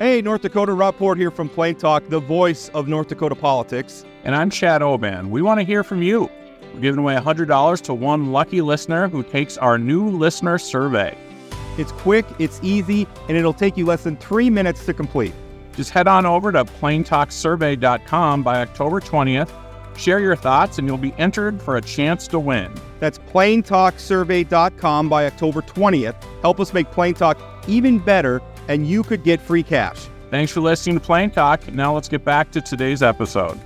Hey, North Dakota, Rob Port here from Plain Talk, the voice of North Dakota politics. And I'm Chad Oban. We want to hear from you. We're giving away $100 to one lucky listener who takes our new listener survey. It's quick, it's easy, and it'll take you less than 3 minutes to complete. Just head on over to plaintalksurvey.com by October 20th. Share your thoughts and you'll be entered for a chance to win. That's plaintalksurvey.com by October 20th. Help us make Plain Talk even better, and you could get free cash. Thanks for listening to Plain Talk. Now let's get back to today's episode.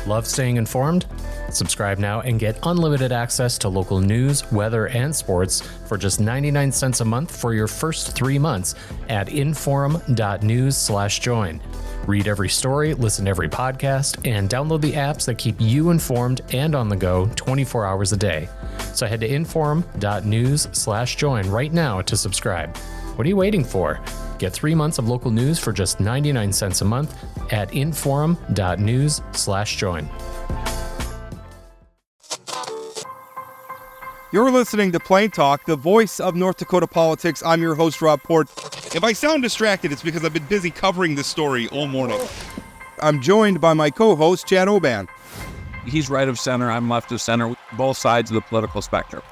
Love staying informed? Subscribe now and get unlimited access to local news, weather, and sports for just 99 cents a month for your first 3 months at inforum.news/join. Read every story, listen to every podcast, and download the apps that keep you informed and on the go 24 hours a day. So head to inforum.news/join right now to subscribe. What are you waiting for? Get 3 months of local news for just 99 cents a month at inforum.news/join. You're listening to Plain Talk, the voice of North Dakota politics. I'm your host, Rob Port. If I sound distracted, it's because I've been busy covering this story all morning. I'm joined by my co-host, Chad Oban. He's right of center, I'm left of center, both sides of the political spectrum.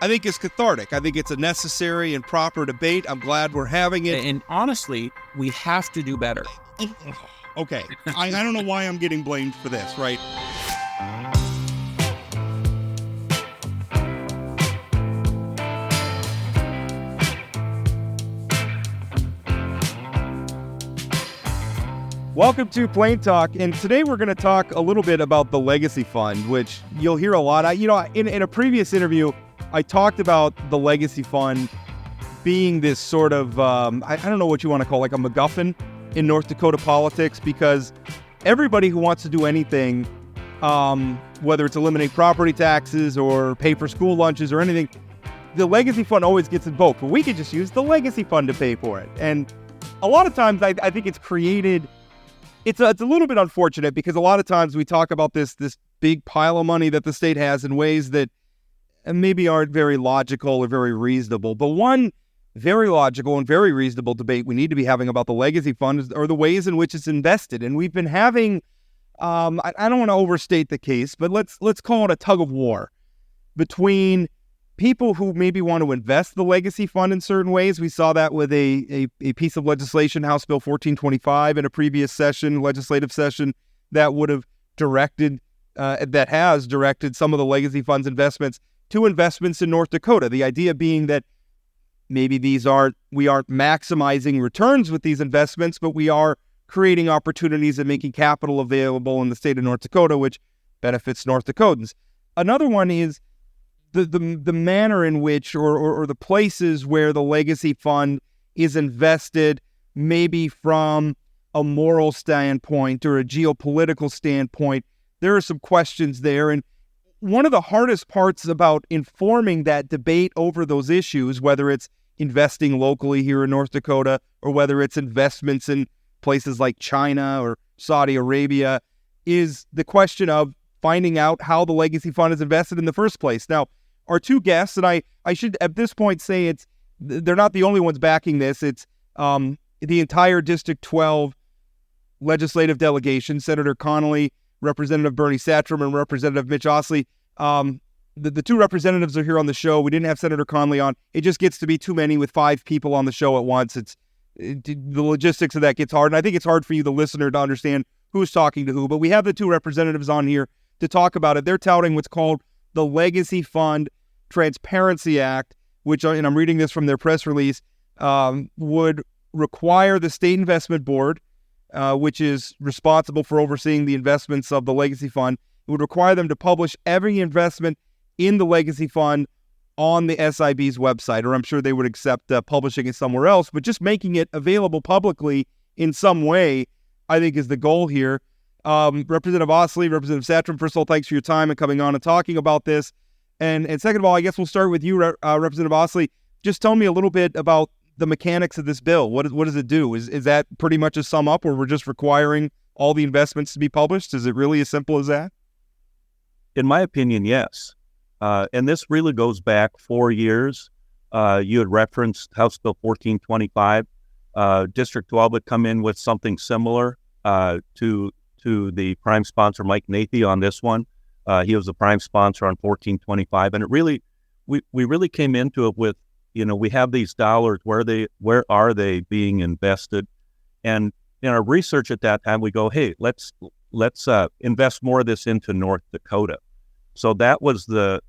I think it's cathartic. I think it's a necessary and proper debate. I'm glad we're having it. And honestly, we have to do better. Okay, I don't know why I'm getting blamed for this, right? Welcome to Plain Talk, and today we're going to talk a little bit about the Legacy Fund, which you'll hear a lot. In a previous interview, I talked about the Legacy Fund being this sort of, I don't know what you want to call it, like a MacGuffin in North Dakota politics, because everybody who wants to do anything, whether it's eliminate property taxes or pay for school lunches or anything, the Legacy Fund always gets invoked. But we could just use the Legacy Fund to pay for it. And a lot of times I think it's created... It's a little bit unfortunate because a lot of times we talk about this big pile of money that the state has in ways that maybe aren't very logical or very reasonable. But one very logical and very reasonable debate we need to be having about the Legacy Fund are the ways in which it's invested. And we've been having, I don't want to overstate the case, but let's call it a tug of war between people who maybe want to invest the Legacy Fund in certain ways. We saw that with a piece of legislation, House Bill 1425, in a previous legislative session, that would have that has directed some of the Legacy Fund's investments to investments in North Dakota. The idea being that maybe we aren't maximizing returns with these investments, but we are creating opportunities and making capital available in the state of North Dakota, which benefits North Dakotans. Another one is the manner in which or the places where the Legacy Fund is invested, maybe from a moral standpoint or a geopolitical standpoint. There are some questions there. And one of the hardest parts about informing that debate over those issues, whether it's investing locally here in North Dakota or whether it's investments in places like China or Saudi Arabia, is the question of finding out how the Legacy Fund is invested in the first place. Now, our two guests, and I should at this point say they're not the only ones backing this. It's the entire District 12 legislative delegation, Senator Connolly, Representative Bernie Satrom, and Representative Mitch Ostlie. The two representatives are here on the show. We didn't have Senator Connolly on. It just gets to be too many with 5 people on the show at once. The logistics of that gets hard, and I think it's hard for you, the listener, to understand who's talking to who. But we have the two representatives on here to talk about it. They're touting what's called the Legacy Fund Transparency Act, which, and I'm reading this from their press release, would require the State Investment Board, which is responsible for overseeing the investments of the Legacy Fund, it would require them to publish every investment in the Legacy Fund on the SIB's website, or I'm sure they would accept publishing it somewhere else, but just making it available publicly in some way, I think, is the goal here. Representative Ostlie, Representative Satrom, first of all, thanks for your time and coming on and talking about this. And second of all, I guess we'll start with you, Representative Ostlie. Just tell me a little bit about the mechanics of this bill. What does it do? Is that pretty much a sum up where we're just requiring all the investments to be published? Is it really as simple as that? In my opinion, yes. And this really goes back 4 years You had referenced House Bill 1425. District 12 would come in with something similar to the prime sponsor, Mike Nathy, on this one. He was the prime sponsor on 1425. And it really, we really came into it with, we have these dollars, where are they being invested? And in our research at that time, we go, hey, let's invest more of this into North Dakota. So that was the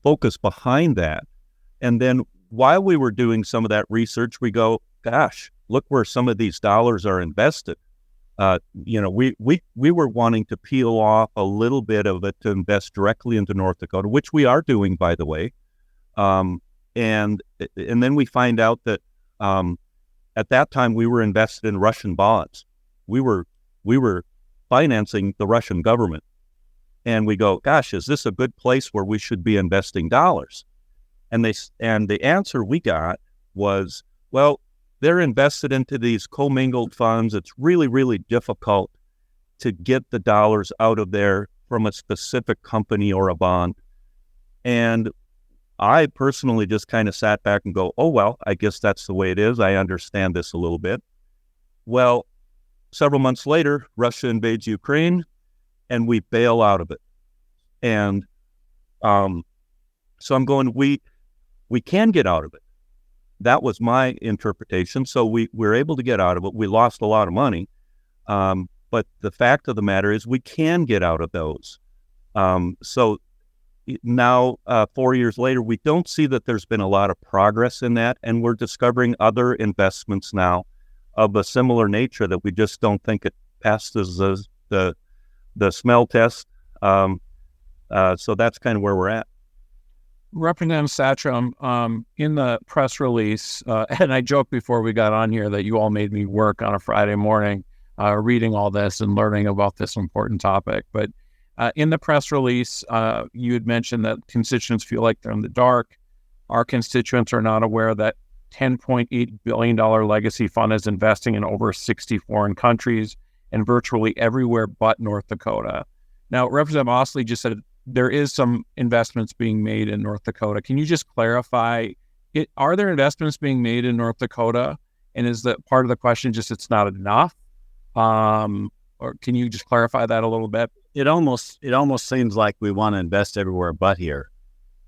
focus behind that. And then while we were doing some of that research, we go, gosh, look where some of these dollars are invested. We were wanting to peel off a little bit of it to invest directly into North Dakota, which we are doing, by the way. And then we find out that at that time we were invested in Russian bonds. We were financing the Russian government. And we go, gosh, is this a good place where we should be investing dollars? And the answer we got was, well, they're invested into these commingled funds. It's really, really difficult to get the dollars out of there from a specific company or a bond. And I personally just kind of sat back and go, oh, well, I guess that's the way it is. I understand this a little bit. Well, several months later, Russia invades Ukraine, and we bail out of it. And so I'm going, we can get out of it. That was my interpretation. So we were able to get out of it. We lost a lot of money. But the fact of the matter is we can get out of those. So now, 4 years later, we don't see that there's been a lot of progress in that. And we're discovering other investments now of a similar nature that we just don't think it passes the smell test. So that's kind of where we're at. Representative Satrom, in the press release, and I joked before we got on here that you all made me work on a Friday morning reading all this and learning about this important topic. But in the press release, you had mentioned that constituents feel like they're in the dark. Our constituents are not aware that $10.8 billion legacy fund is investing in over 60 foreign countries and virtually everywhere but North Dakota. Now, Representative Ostlie just said there is some investments being made in North Dakota. Can you just clarify, are there investments being made in North Dakota? And is that part of the question just it's not enough? Or can you just clarify that a little bit? It almost seems like we want to invest everywhere but here.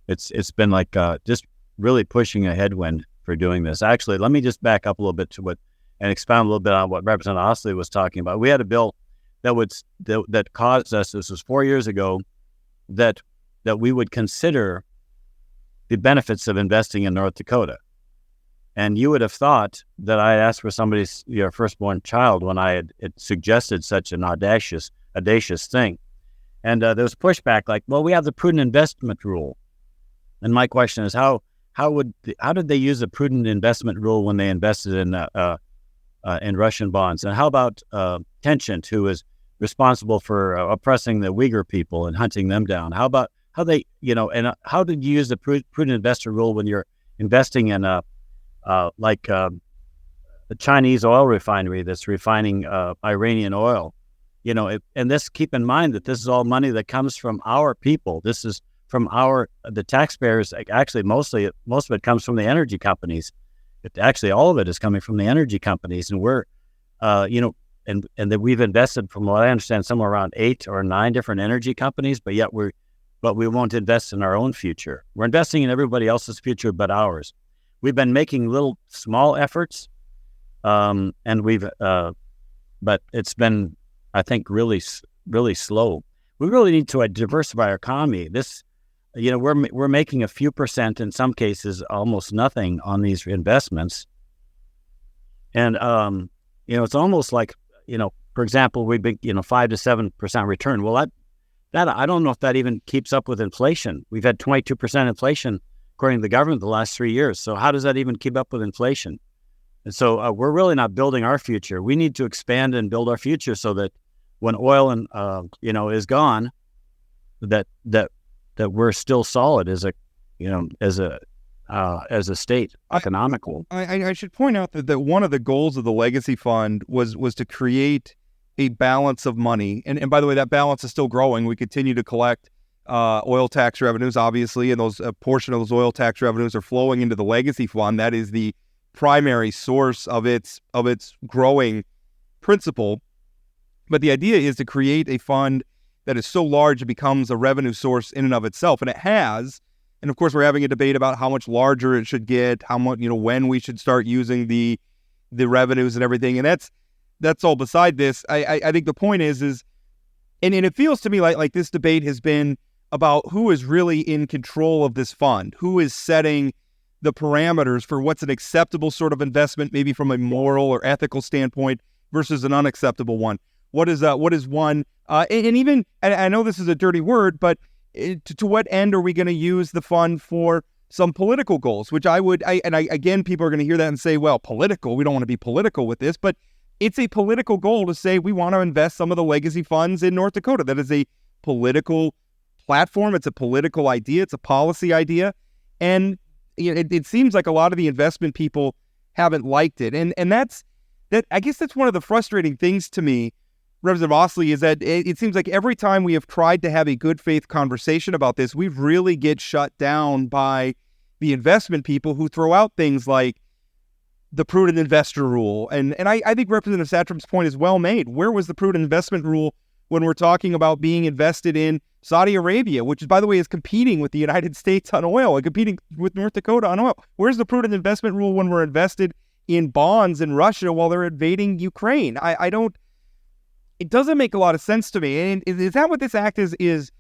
It's been like just really pushing a headwind for doing this. Actually, let me just back up a little bit to and expound a little bit on what Representative Ostlie was talking about. We had a bill that caused us, this was 4 years ago, that we would consider the benefits of investing in North Dakota. And you would have thought that I had asked for somebody's firstborn child when I had suggested such an audacious thing. And there was pushback like, well, we have the prudent investment rule. And my question is, how did they use the prudent investment rule when they invested in Russian bonds? And how about Tencent, who is responsible for oppressing the Uyghur people and hunting them down? How about how they, and how did you use the prudent investor rule when you're investing in a Chinese oil refinery that's refining Iranian oil? And this, keep in mind that this is all money that comes from our people. This is from the taxpayers. Actually, most of it comes from the energy companies. Actually, all of it is coming from the energy companies, and we're, and that we've invested, from what I understand, somewhere around 8 or 9 different energy companies, but we won't invest in our own future. We're investing in everybody else's future but ours. We've been making little small efforts, and but it's been, I think, really, really slow. We really need to diversify our economy. This, we're making a few percent, in some cases, almost nothing on these investments. And, it's almost like, for example, we've been, 5 to 7% return. Well, that I don't know if that even keeps up with inflation. We've had 22% inflation, according to the government, the last 3 years. So how does that even keep up with inflation? And so we're really not building our future. We need to expand and build our future so that when oil and is gone, that we're still solid as a state economically. I should point out that one of the goals of the Legacy Fund was to create a balance of money. And by the way, that balance is still growing. We continue to collect oil tax revenues, obviously, and those a portion of those oil tax revenues are flowing into the legacy fund. That is the primary source of its growing principle. But the idea is to create a fund that is so large it becomes a revenue source in and of itself, and it has. And of course, we're having a debate about how much larger it should get, how much, when we should start using the revenues and everything. And that's all beside this. I think the point is, and it feels to me like this debate has been about who is really in control of this fund, who is setting the parameters for what's an acceptable sort of investment, maybe from a moral or ethical standpoint, versus an unacceptable one. What is one? And I know this is a dirty word, but to what end are we going to use the fund for some political goals? Which again, people are going to hear that and say, well, political. We don't want to be political with this, but it's a political goal to say we want to invest some of the legacy funds in North Dakota. That is a political platform. It's a political idea. It's a policy idea. And it seems like a lot of the investment people haven't liked it. And I guess that's one of the frustrating things to me, Representative Ostlie, is that it seems like every time we have tried to have a good faith conversation about this, we really get shut down by the investment people who throw out things like the prudent investor rule. And I think Representative Satrom's point is well made. Where was the prudent investment rule when we're talking about being invested in Saudi Arabia, which, by the way, is competing with the United States on oil and competing with North Dakota on oil? Where's the prudent investment rule when we're invested in bonds in Russia while they're invading Ukraine? It doesn't make a lot of sense to me. And is that what this act is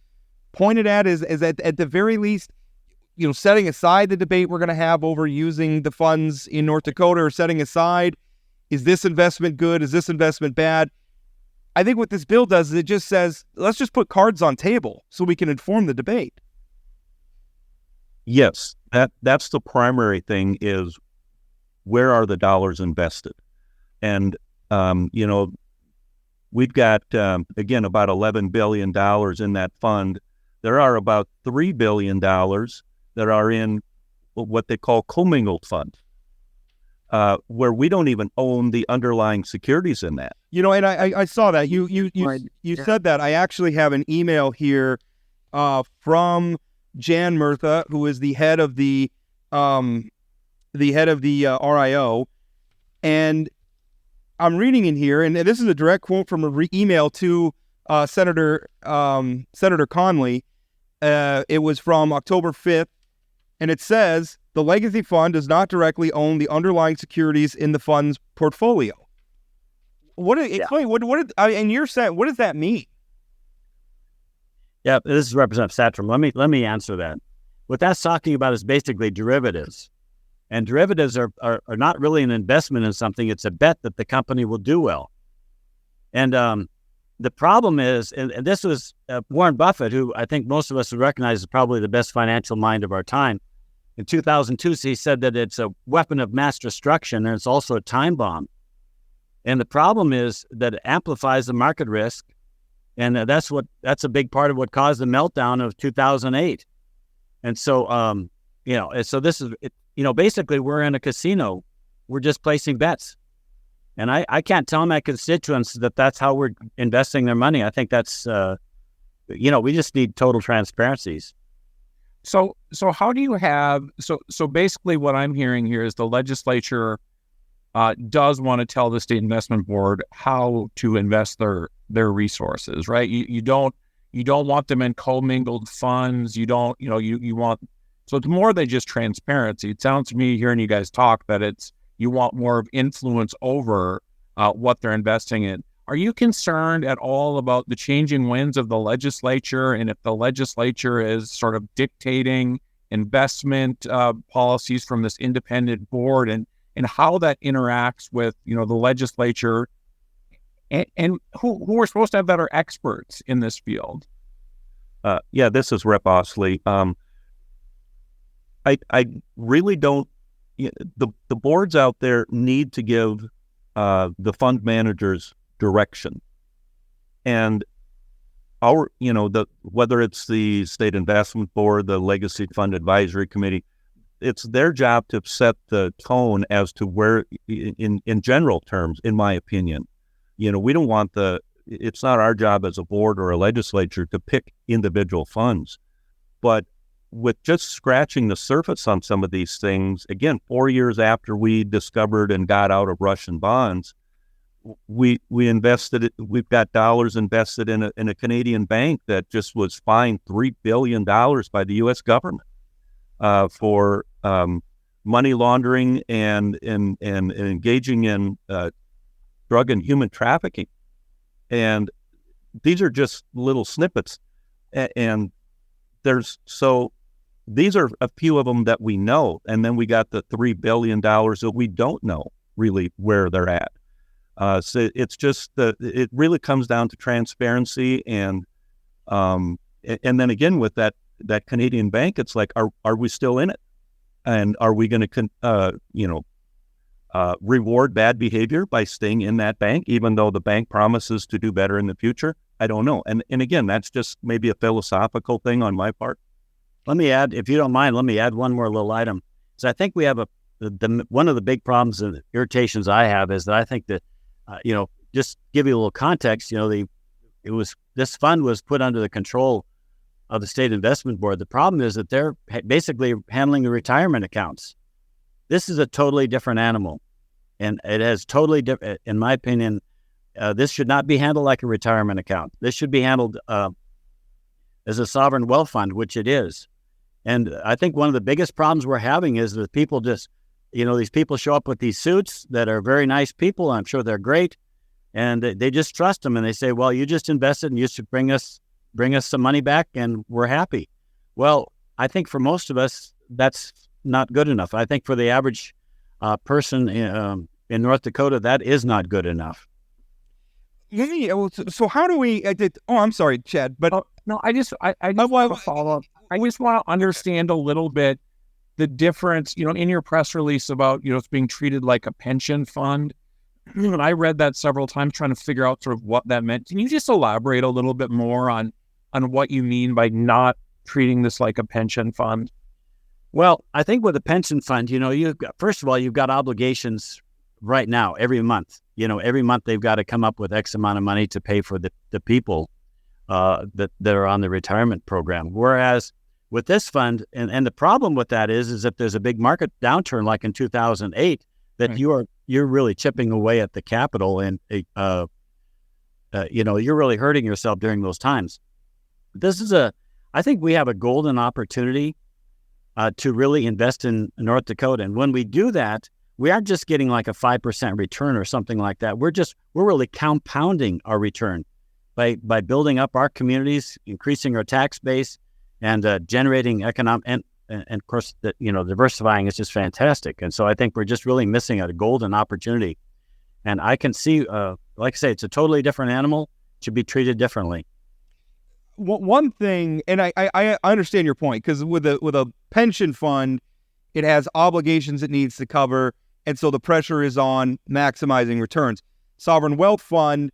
pointed at? Is at the very least, setting aside the debate we're going to have over using the funds in North Dakota, or setting aside, is this investment good? Is this investment bad? I think what this bill does is it just says, let's just put cards on table so we can inform the debate. Yes, that's the primary thing, is where are the dollars invested? And, we've got, again, about $11 billion in that fund. There are about $3 billion that are in what they call commingled funds, where we don't even own the underlying securities in that. And I saw that. You said that. I actually have an email here from Jan Murtha, who is the head of the RIO, and I'm reading in here, and this is a direct quote from an email to Senator Conley. It was from October 5th, and it says, the legacy fund does not directly own the underlying securities in the fund's portfolio. Explain, and you're saying, what does that mean? Yeah, this is Representative Satrom. Let me answer that. What that's talking about is basically derivatives. And derivatives are not really an investment in something. It's a bet that the company will do well. And the problem is, and this was Warren Buffett, who I think most of us would recognize is probably the best financial mind of our time. In 2002, he said that it's a weapon of mass destruction, and it's also a time bomb. And the problem is that it amplifies the market risk, and that's a big part of what caused the meltdown of 2008. And so, so this is, basically we're in a casino. We're just placing bets. And I can't tell my constituents that that's how we're investing their money. I think that's, we just need total transparencies. So how do you have, so basically what I'm hearing here is the legislature does want to tell the state investment board how to invest their resources, right? You don't want them in commingled funds. You want, so it's more than just transparency. It sounds to me, hearing you guys talk, that you want more of influence over what they're investing in. Are you concerned at all about the changing winds of the legislature, and if the legislature is sort of dictating investment policies from this independent board, and how that interacts with the legislature and who are supposed to have better experts in this field? This is Rep. Ostlie. I really don't. The boards out there need to give the fund managers direction, and whether it's the State Investment Board, the Legacy Fund Advisory Committee, it's their job to set the tone as to where, in general terms, in my opinion, we don't want the it's not our job as a board or a legislature to pick individual funds. But with just scratching the surface on some of these things, again, 4 years after we discovered and got out of Russian bonds, we invested it. We've got dollars invested in a Canadian bank that just was fined $3 billion by the U.S. government for money laundering and engaging in drug and human trafficking. And these are just little snippets. And these are a few of them that we know. And then we got the $3 billion that we don't know really where they're at. So it's just it really comes down to transparency. And then again, with that Canadian bank, it's like, are we still in it? And are we going to, reward bad behavior by staying in that bank, even though the bank promises to do better in the future? I don't know. And again, that's just maybe a philosophical thing on my part. Let me add, if you don't mind, let me add one more little item. So I think we have one of the big problems and irritations I have is that I think that, just give you a little context, this fund was put under the control of the State Investment Board. The problem is that they're basically handling the retirement accounts. This is a totally different animal, and it has totally different, in my opinion, this should not be handled like a retirement account. This should be handled as a sovereign wealth fund, which it is. And I think one of the biggest problems we're having is that people just, these people show up with these suits that are very nice people. I'm sure they're great. And they just trust them. And they say, well, you just invested and you should bring us some money back and we're happy. Well, I think for most of us, that's not good enough. I think for the average person in North Dakota, that is not good enough. So how do we? I'm sorry, Chad, but no, I just want to follow up. I just want to understand a little bit the difference. In your press release about it's being treated like a pension fund. And I read that several times, trying to figure out sort of what that meant. Can you just elaborate a little bit more on what you mean by not treating this like a pension fund? Well, I think with a pension fund, first of all, you've got obligations right now every month. Every month they've got to come up with X amount of money to pay for the people that are on the retirement program. Whereas with this fund, and the problem with that is if there's a big market downturn like in 2008, that right, you're really chipping away at the capital, and you're really hurting yourself during those times. I think we have a golden opportunity to really invest in North Dakota, and when we do that, we aren't just getting like a 5% return or something like that. We're really compounding our return by building up our communities, increasing our tax base, and generating economic and of course, diversifying is just fantastic. And so I think we're just really missing a golden opportunity. And I can see, like I say, it's a totally different animal. It should be treated differently. One thing, and I understand your point, because with a pension fund, it has obligations it needs to cover, and so the pressure is on maximizing returns. Sovereign wealth fund,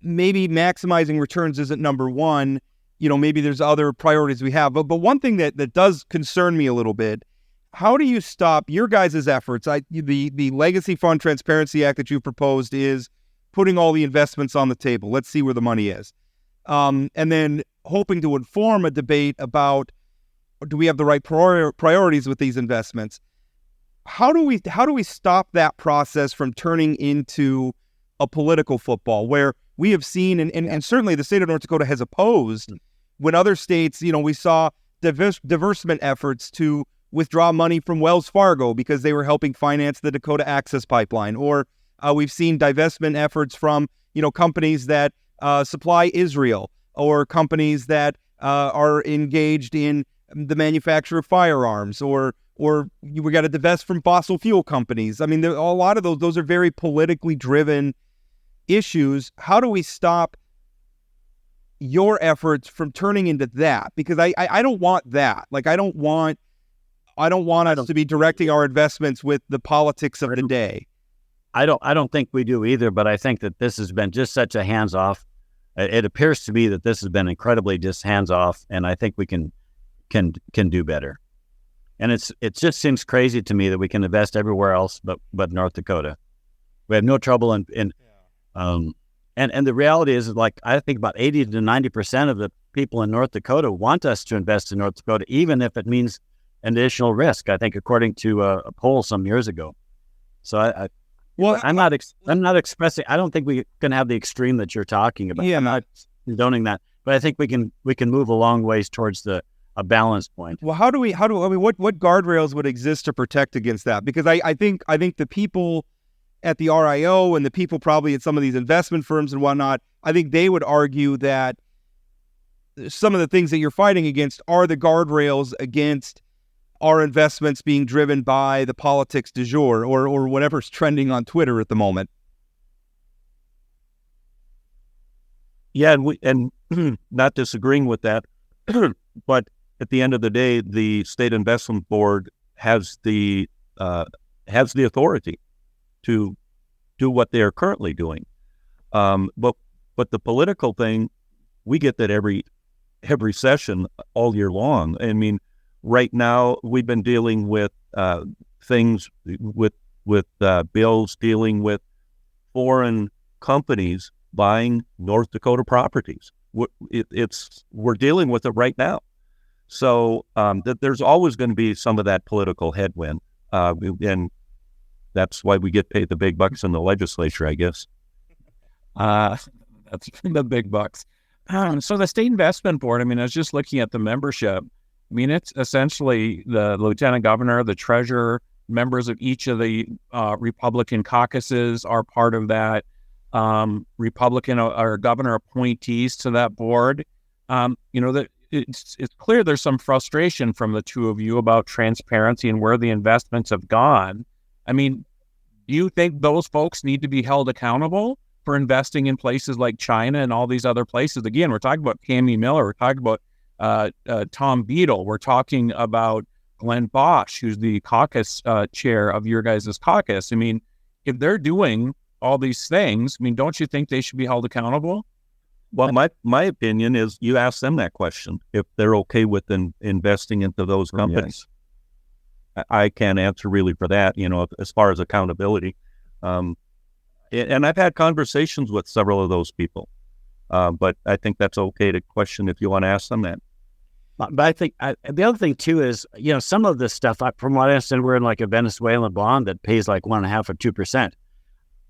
maybe maximizing returns isn't number one. Maybe there's other priorities we have. But one thing that does concern me a little bit, how do you stop your guys' efforts? The Legacy Fund Transparency Act that you proposed is putting all the investments on the table. Let's see where the money is. And then hoping to inform a debate about, do we have the right priorities with these investments? How do we stop that process from turning into a political football where we have seen, and certainly the state of North Dakota has opposed, when other states, we saw diversement efforts to withdraw money from Wells Fargo because they were helping finance the Dakota Access Pipeline, or we've seen divestment efforts from, companies that supply Israel, or companies that are engaged in the manufacture of firearms, or we got to divest from fossil fuel companies. I mean, a lot of those are very politically driven issues. How do we stop your efforts from turning into that? Because I don't want that. Like, I don't want us to be directing our investments with the politics of the day. I don't think we do either, but I think that this has been just such a hands-off. It appears to me that this has been incredibly just hands-off, and I think we can do better. And it just seems crazy to me that we can invest everywhere else but North Dakota. We have no trouble in And the reality is, like, I think about 80 to 90% of the people in North Dakota want us to invest in North Dakota, even if it means an additional risk. I think, according to a poll some years ago. So I'm not expressing. I don't think we can have the extreme that you're talking about. Yeah, I'm not condoning that, but I think we can move a long ways towards a balance point. Well, what guardrails would exist to protect against that? Because I think the people at the RIO and the people probably at some of these investment firms and whatnot, I think they would argue that some of the things that you're fighting against are the guardrails against our investments being driven by the politics du jour or whatever's trending on Twitter at the moment. Yeah, and not disagreeing with that, but at the end of the day, the State Investment Board has the authority to do what they are currently doing. But the political thing, we get that every session all year long. I mean, right now we've been dealing with things with bills dealing with foreign companies buying North Dakota properties. We're dealing with it right now. So there's always going to be some of that political headwind, and that's why we get paid the big bucks in the legislature, I guess. That's the big bucks. So the State Investment Board, I mean, I was just looking at the membership. I mean, it's essentially the lieutenant governor, the treasurer, members of each of the Republican caucuses are part of that. Republican or governor appointees to that board. That it's clear there's some frustration from the two of you about transparency and where the investments have gone. I mean, do you think those folks need to be held accountable for investing in places like China and all these other places? Again, we're talking about Cami Miller. We're talking about Tom Beadle. We're talking about Glenn Bosch, who's the caucus chair of your guys' caucus. I mean, if they're doing all these things, I mean, don't you think they should be held accountable? Well, my opinion is you ask them that question, if they're okay with investing into those companies. Yes. I can't answer really for that, as far as accountability. And I've had conversations with several of those people, but I think that's okay to question if you want to ask them that. But I think the other thing too is, some of this stuff, from what I understand, we're in like a Venezuelan bond that pays like 1.5 or 2%.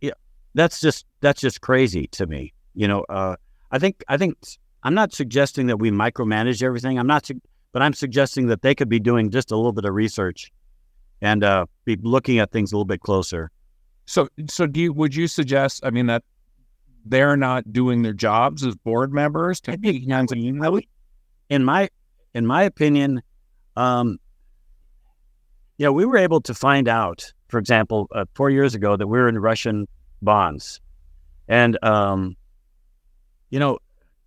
Yeah, that's just crazy to me. I think I'm not suggesting that we micromanage everything. But I'm suggesting that they could be doing just a little bit of research and be looking at things a little bit closer. So would you suggest, I mean, that they're not doing their jobs as board members? In my opinion, we were able to find out, for example, 4 years ago that we were in Russian bonds, and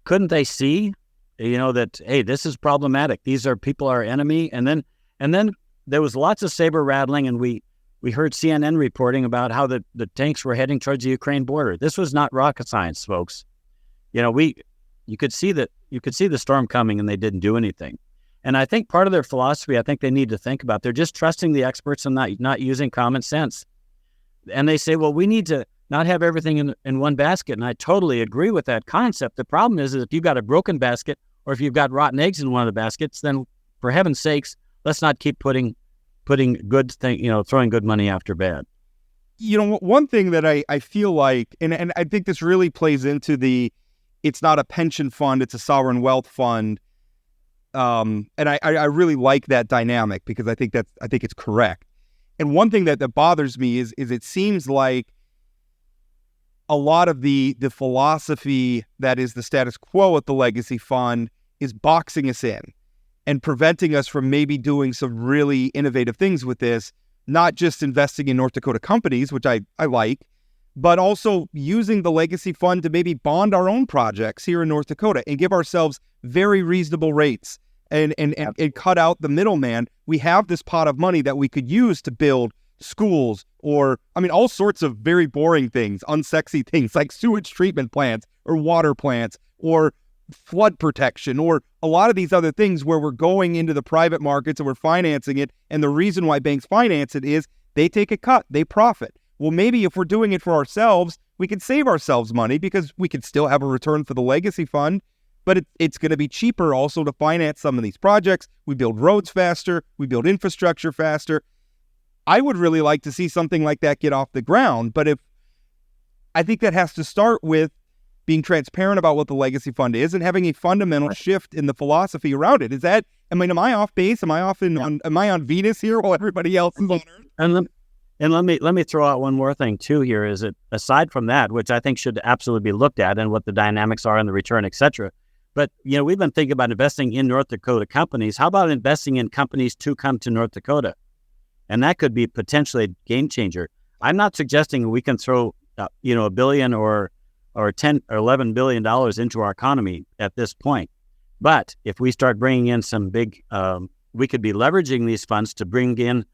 couldn't they see, that, hey, this is problematic. These are people, our enemy. And then there was lots of saber rattling, and we heard CNN reporting about how the tanks were heading towards the Ukraine border. This was not rocket science, folks. You could see the storm coming, and they didn't do anything. And I think part of their philosophy, I think they need to think about, they're just trusting the experts and not using common sense. And they say, well, we need to not have everything in one basket. And I totally agree with that concept. The problem is if you've got a broken basket, or if you've got rotten eggs in one of the baskets, then for heaven's sakes, let's not keep putting good throwing good money after bad. One thing that I feel like, and I think this really plays into it's not a pension fund, it's a sovereign wealth fund. And I really like that dynamic because I think it's correct. And one thing that bothers me is it seems like a lot of the philosophy that is the status quo at the legacy fund is boxing us in and preventing us from maybe doing some really innovative things with this, not just investing in North Dakota companies, which I like, but also using the legacy fund to maybe bond our own projects here in North Dakota and give ourselves very reasonable rates and cut out the middleman. We have this pot of money that we could use to build schools or, all sorts of very boring things, unsexy things like sewage treatment plants or water plants or flood protection or a lot of these other things where we're going into the private markets and we're financing it. And the reason why banks finance it is they take a cut, they profit. well, maybe if we're doing it for ourselves, we can save ourselves money because we can still have a return for the legacy fund, but it's going to be cheaper also to finance some of these projects. We build roads faster. We build infrastructure faster. I would really like to see something like that get off the ground, but I think that has to start with being transparent about what the legacy fund is and having a fundamental shift in the philosophy around it. Am I off base? Am I on Venus here while everybody else is on Earth? And let me throw out one more thing too here, is that aside from that, which I think should absolutely be looked at and what the dynamics are and the return, et cetera. But, we've been thinking about investing in North Dakota companies. How about investing in companies to come to North Dakota? And that could be potentially a game changer. I'm not suggesting we can throw, $1 billion or $10 or $11 billion into our economy at this point. But if we start bringing in some big, we could be leveraging these funds to bring in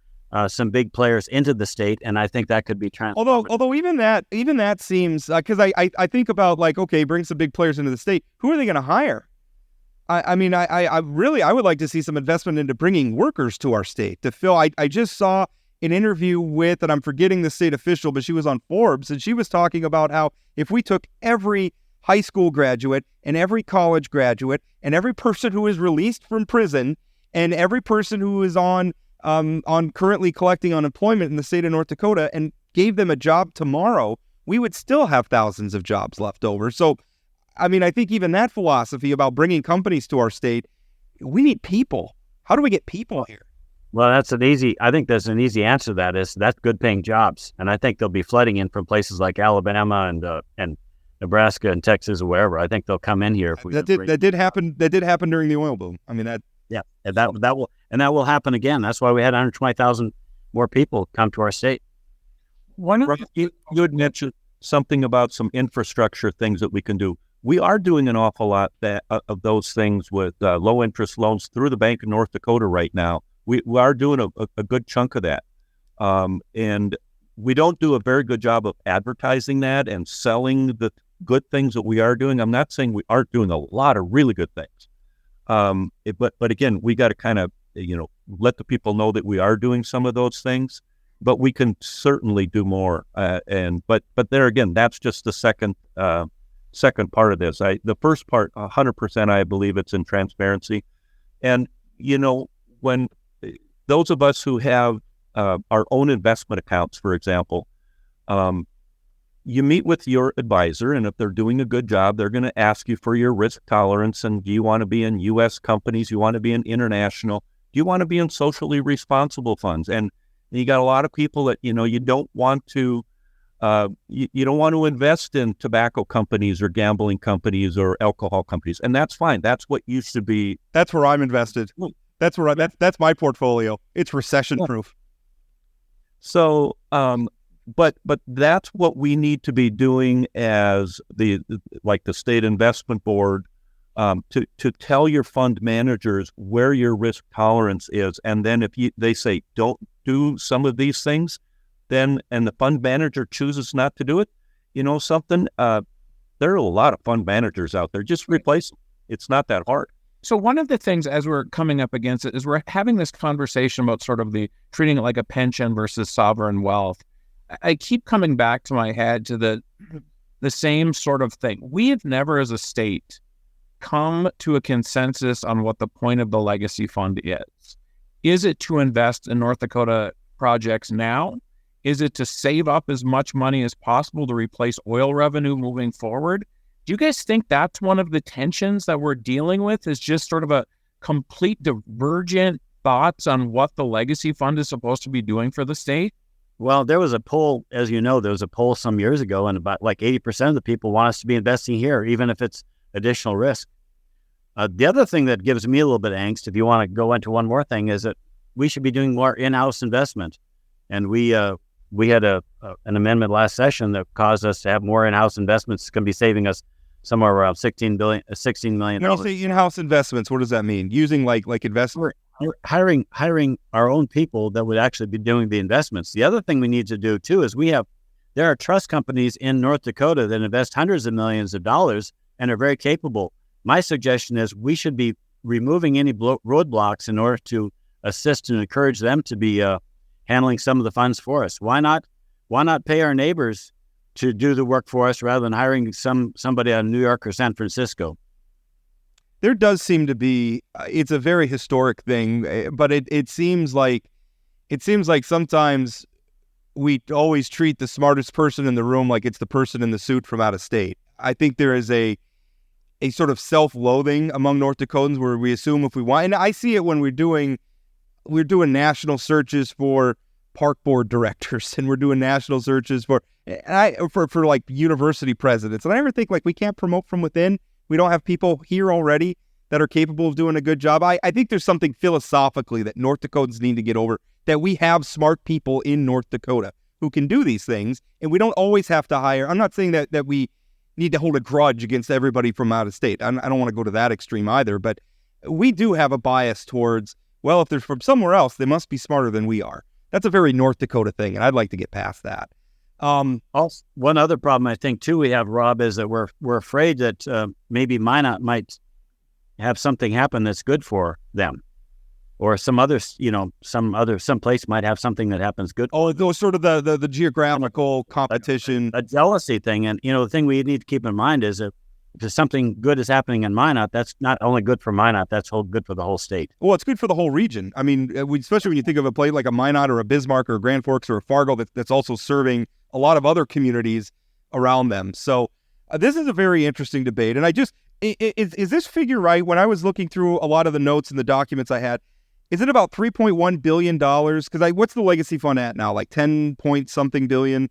some big players into the state, and I think that could be transformative. Although even that seems, because I think about bring some big players into the state. Who are they going to hire? I would like to see some investment into bringing workers to our state to fill. I just saw an interview with, and I'm forgetting the state official, but she was on Forbes, and she was talking about how if we took every high school graduate and every college graduate and every person who is released from prison and every person who is on currently collecting unemployment in the state of North Dakota and gave them a job tomorrow, we would still have thousands of jobs left over. So, I think even that philosophy about bringing companies to our state, we need people. How do we get people here? Well, I think there's an easy answer to that is that's good paying jobs. And I think they'll be flooding in from places like Alabama and Nebraska and Texas or wherever. I think they'll come in here. That did happen during the oil boom. Yeah, and that will happen again. That's why we had 120,000 more people come to our state. You had mentioned something about some infrastructure things that we can do. We are doing an awful lot of those things with low interest loans through the Bank of North Dakota right now. We are doing a good chunk of that. And we don't do a very good job of advertising that and selling the good things that we are doing. I'm not saying we aren't doing a lot of really good things. But again, we got to kind of, let the people know that we are doing some of those things, but we can certainly do more. But there again, that's just the second part of this. The first part, 100%, I believe it's in transparency. And, when those of us who have our own investment accounts, for example, you meet with your advisor, and if they're doing a good job, they're going to ask you for your risk tolerance. And do you want to be in U.S. companies? Do you want to be in international? Do you want to be in socially responsible funds? And you got a lot of people that, you don't want to, you don't want to invest in tobacco companies or gambling companies or alcohol companies. And that's fine. That's what used to be. That's where I'm invested. That's that's my portfolio. It's recession proof. So, but that's what we need to be doing as the state investment board, to tell your fund managers where your risk tolerance is. And then if they say, don't do some of these things, and the fund manager chooses not to do it, something, there are a lot of fund managers out there. Just replace them. It's not that hard. So one of the things as we're coming up against it is we're having this conversation about sort of the treating it like a pension versus sovereign wealth. I keep coming back to my head to the same sort of thing. We have never as a state come to a consensus on what the point of the legacy fund is. Is it to invest in North Dakota projects now? Is it to save up as much money as possible to replace oil revenue moving forward? Do you guys think that's one of the tensions that we're dealing with, is just sort of a complete divergent thoughts on what the legacy fund is supposed to be doing for the state? Well, there was a poll, as you know, there was a poll some years ago, and about 80% of the people want us to be investing here, even if it's additional risk. The other thing that gives me a little bit of angst, if you want to go into one more thing, is that we should be doing more in-house investment. And we had an amendment last session that caused us to have more in-house investments. It's going to be saving us somewhere around $16 million. When you say in-house investments, what does that mean? Using like investment? Hiring our own people that would actually be doing the investments. The other thing we need to do too is there are trust companies in North Dakota that invest hundreds of millions of dollars and are very capable. My suggestion is we should be removing any roadblocks in order to assist and encourage them to be handling some of the funds for us. Why not Why not pay our neighbors to do the work for us rather than hiring somebody out of New York or San Francisco? There does seem to be, it's a very historic thing, but it seems like sometimes we always treat the smartest person in the room like it's the person in the suit from out of state. I think there is a sort of self-loathing among North Dakotans where we assume if we want, and I see it when we're doing national searches for park board directors, and we're doing national searches for like university presidents. And I ever think like we can't promote from within. We don't have people here already that are capable of doing a good job. I think there's something philosophically that North Dakotans need to get over, that we have smart people in North Dakota who can do these things, and we don't always have to hire. I'm not saying that we need to hold a grudge against everybody from out of state. I don't want to go to that extreme either, but we do have a bias towards, well, if they're from somewhere else, they must be smarter than we are. That's a very North Dakota thing, and I'd like to get past that. Also, one other problem I think too we have, Rob, is that we're afraid that maybe Minot might have something happen that's good for them, or some place might have something that happens good. Oh, those sort of the geographical competition, a jealousy thing, and the thing we need to keep in mind is that if something good is happening in Minot, that's not only good for Minot, that's good for the whole state. Well, it's good for the whole region. I mean, especially when you think of a place like a Minot or a Bismarck or a Grand Forks or a Fargo that's also serving a lot of other communities around them. So this is a very interesting debate. And is this figure right? When I was looking through a lot of the notes and the documents I had, is it about $3.1 billion? Because what's the legacy fund at now? Like 10 point something billion?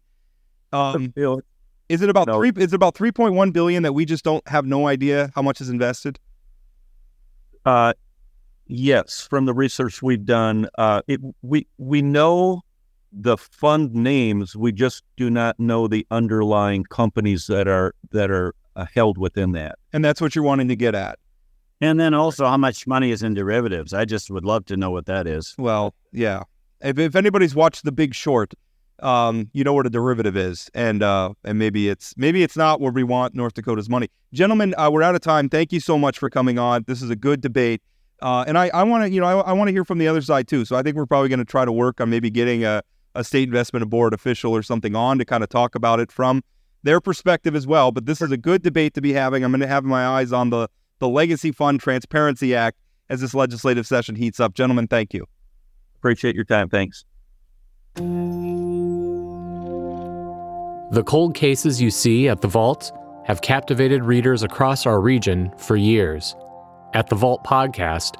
Is it about $3.1 billion that we just don't have no idea how much is invested? Yes, from the research we've done, we know the fund names. We just do not know the underlying companies that are held within that. And that's what you're wanting to get at. And then also how much money is in derivatives. I just would love to know what that is. Well, yeah. If anybody's watched The Big Short, you know what a derivative is, and maybe it's not where we want North Dakota's money. Gentlemen, we're out of time. Thank you so much for coming on. This is a good debate, and I want to hear from the other side too. So I think we're probably going to try to work on maybe getting a state investment board official or something on to kind of talk about it from their perspective as well. But this is a good debate to be having. I'm going to have my eyes on the Legacy Fund Transparency Act as this legislative session heats up. Gentlemen, thank you. Appreciate your time. Thanks. The cold cases you see at The Vault have captivated readers across our region for years. At The Vault Podcast,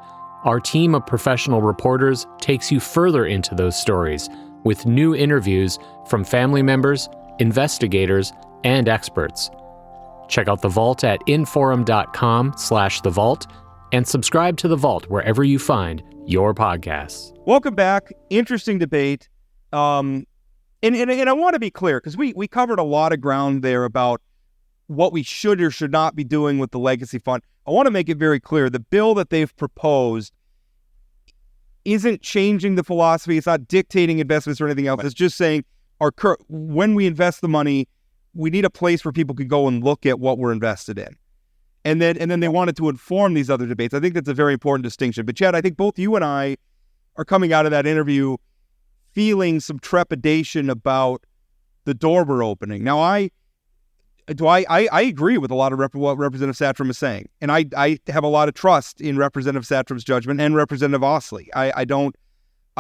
our team of professional reporters takes you further into those stories with new interviews from family members, investigators, and experts. Check out The Vault at inforum.com/The Vault and subscribe to The Vault wherever you find your podcasts. Welcome back. Interesting debate. And I want to be clear, because we covered a lot of ground there about what we should or should not be doing with the Legacy Fund. I want to make it very clear. The bill that they've proposed isn't changing the philosophy. It's not dictating investments or anything else. It's just saying when we invest the money, we need a place where people can go and look at what we're invested in. And then they wanted to inform these other debates. I think that's a very important distinction. But Chad, I think both you and I are coming out of that interview feeling some trepidation about the door we're opening. Now, I agree with a lot of what Representative Satrom is saying, and I have a lot of trust in Representative Satrom's judgment and Representative Ostlie. I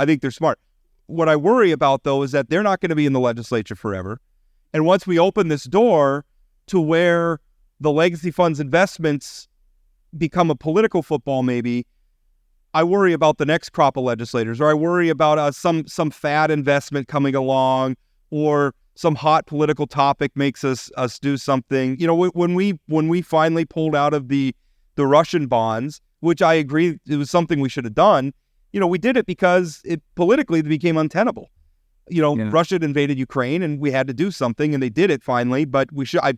think they're smart. What I worry about, though, is that they're not going to be in the legislature forever, and once we open this door to where the Legacy Fund's investments become a political football, maybe, I worry about the next crop of legislators, or I worry about some fad investment coming along, or some hot political topic makes us do something. You know, when we finally pulled out of the Russian bonds, which I agree it was something we should have done. You know, we did it because it politically became untenable. You know, yeah. Russia had invaded Ukraine, and we had to do something, and they did it finally. But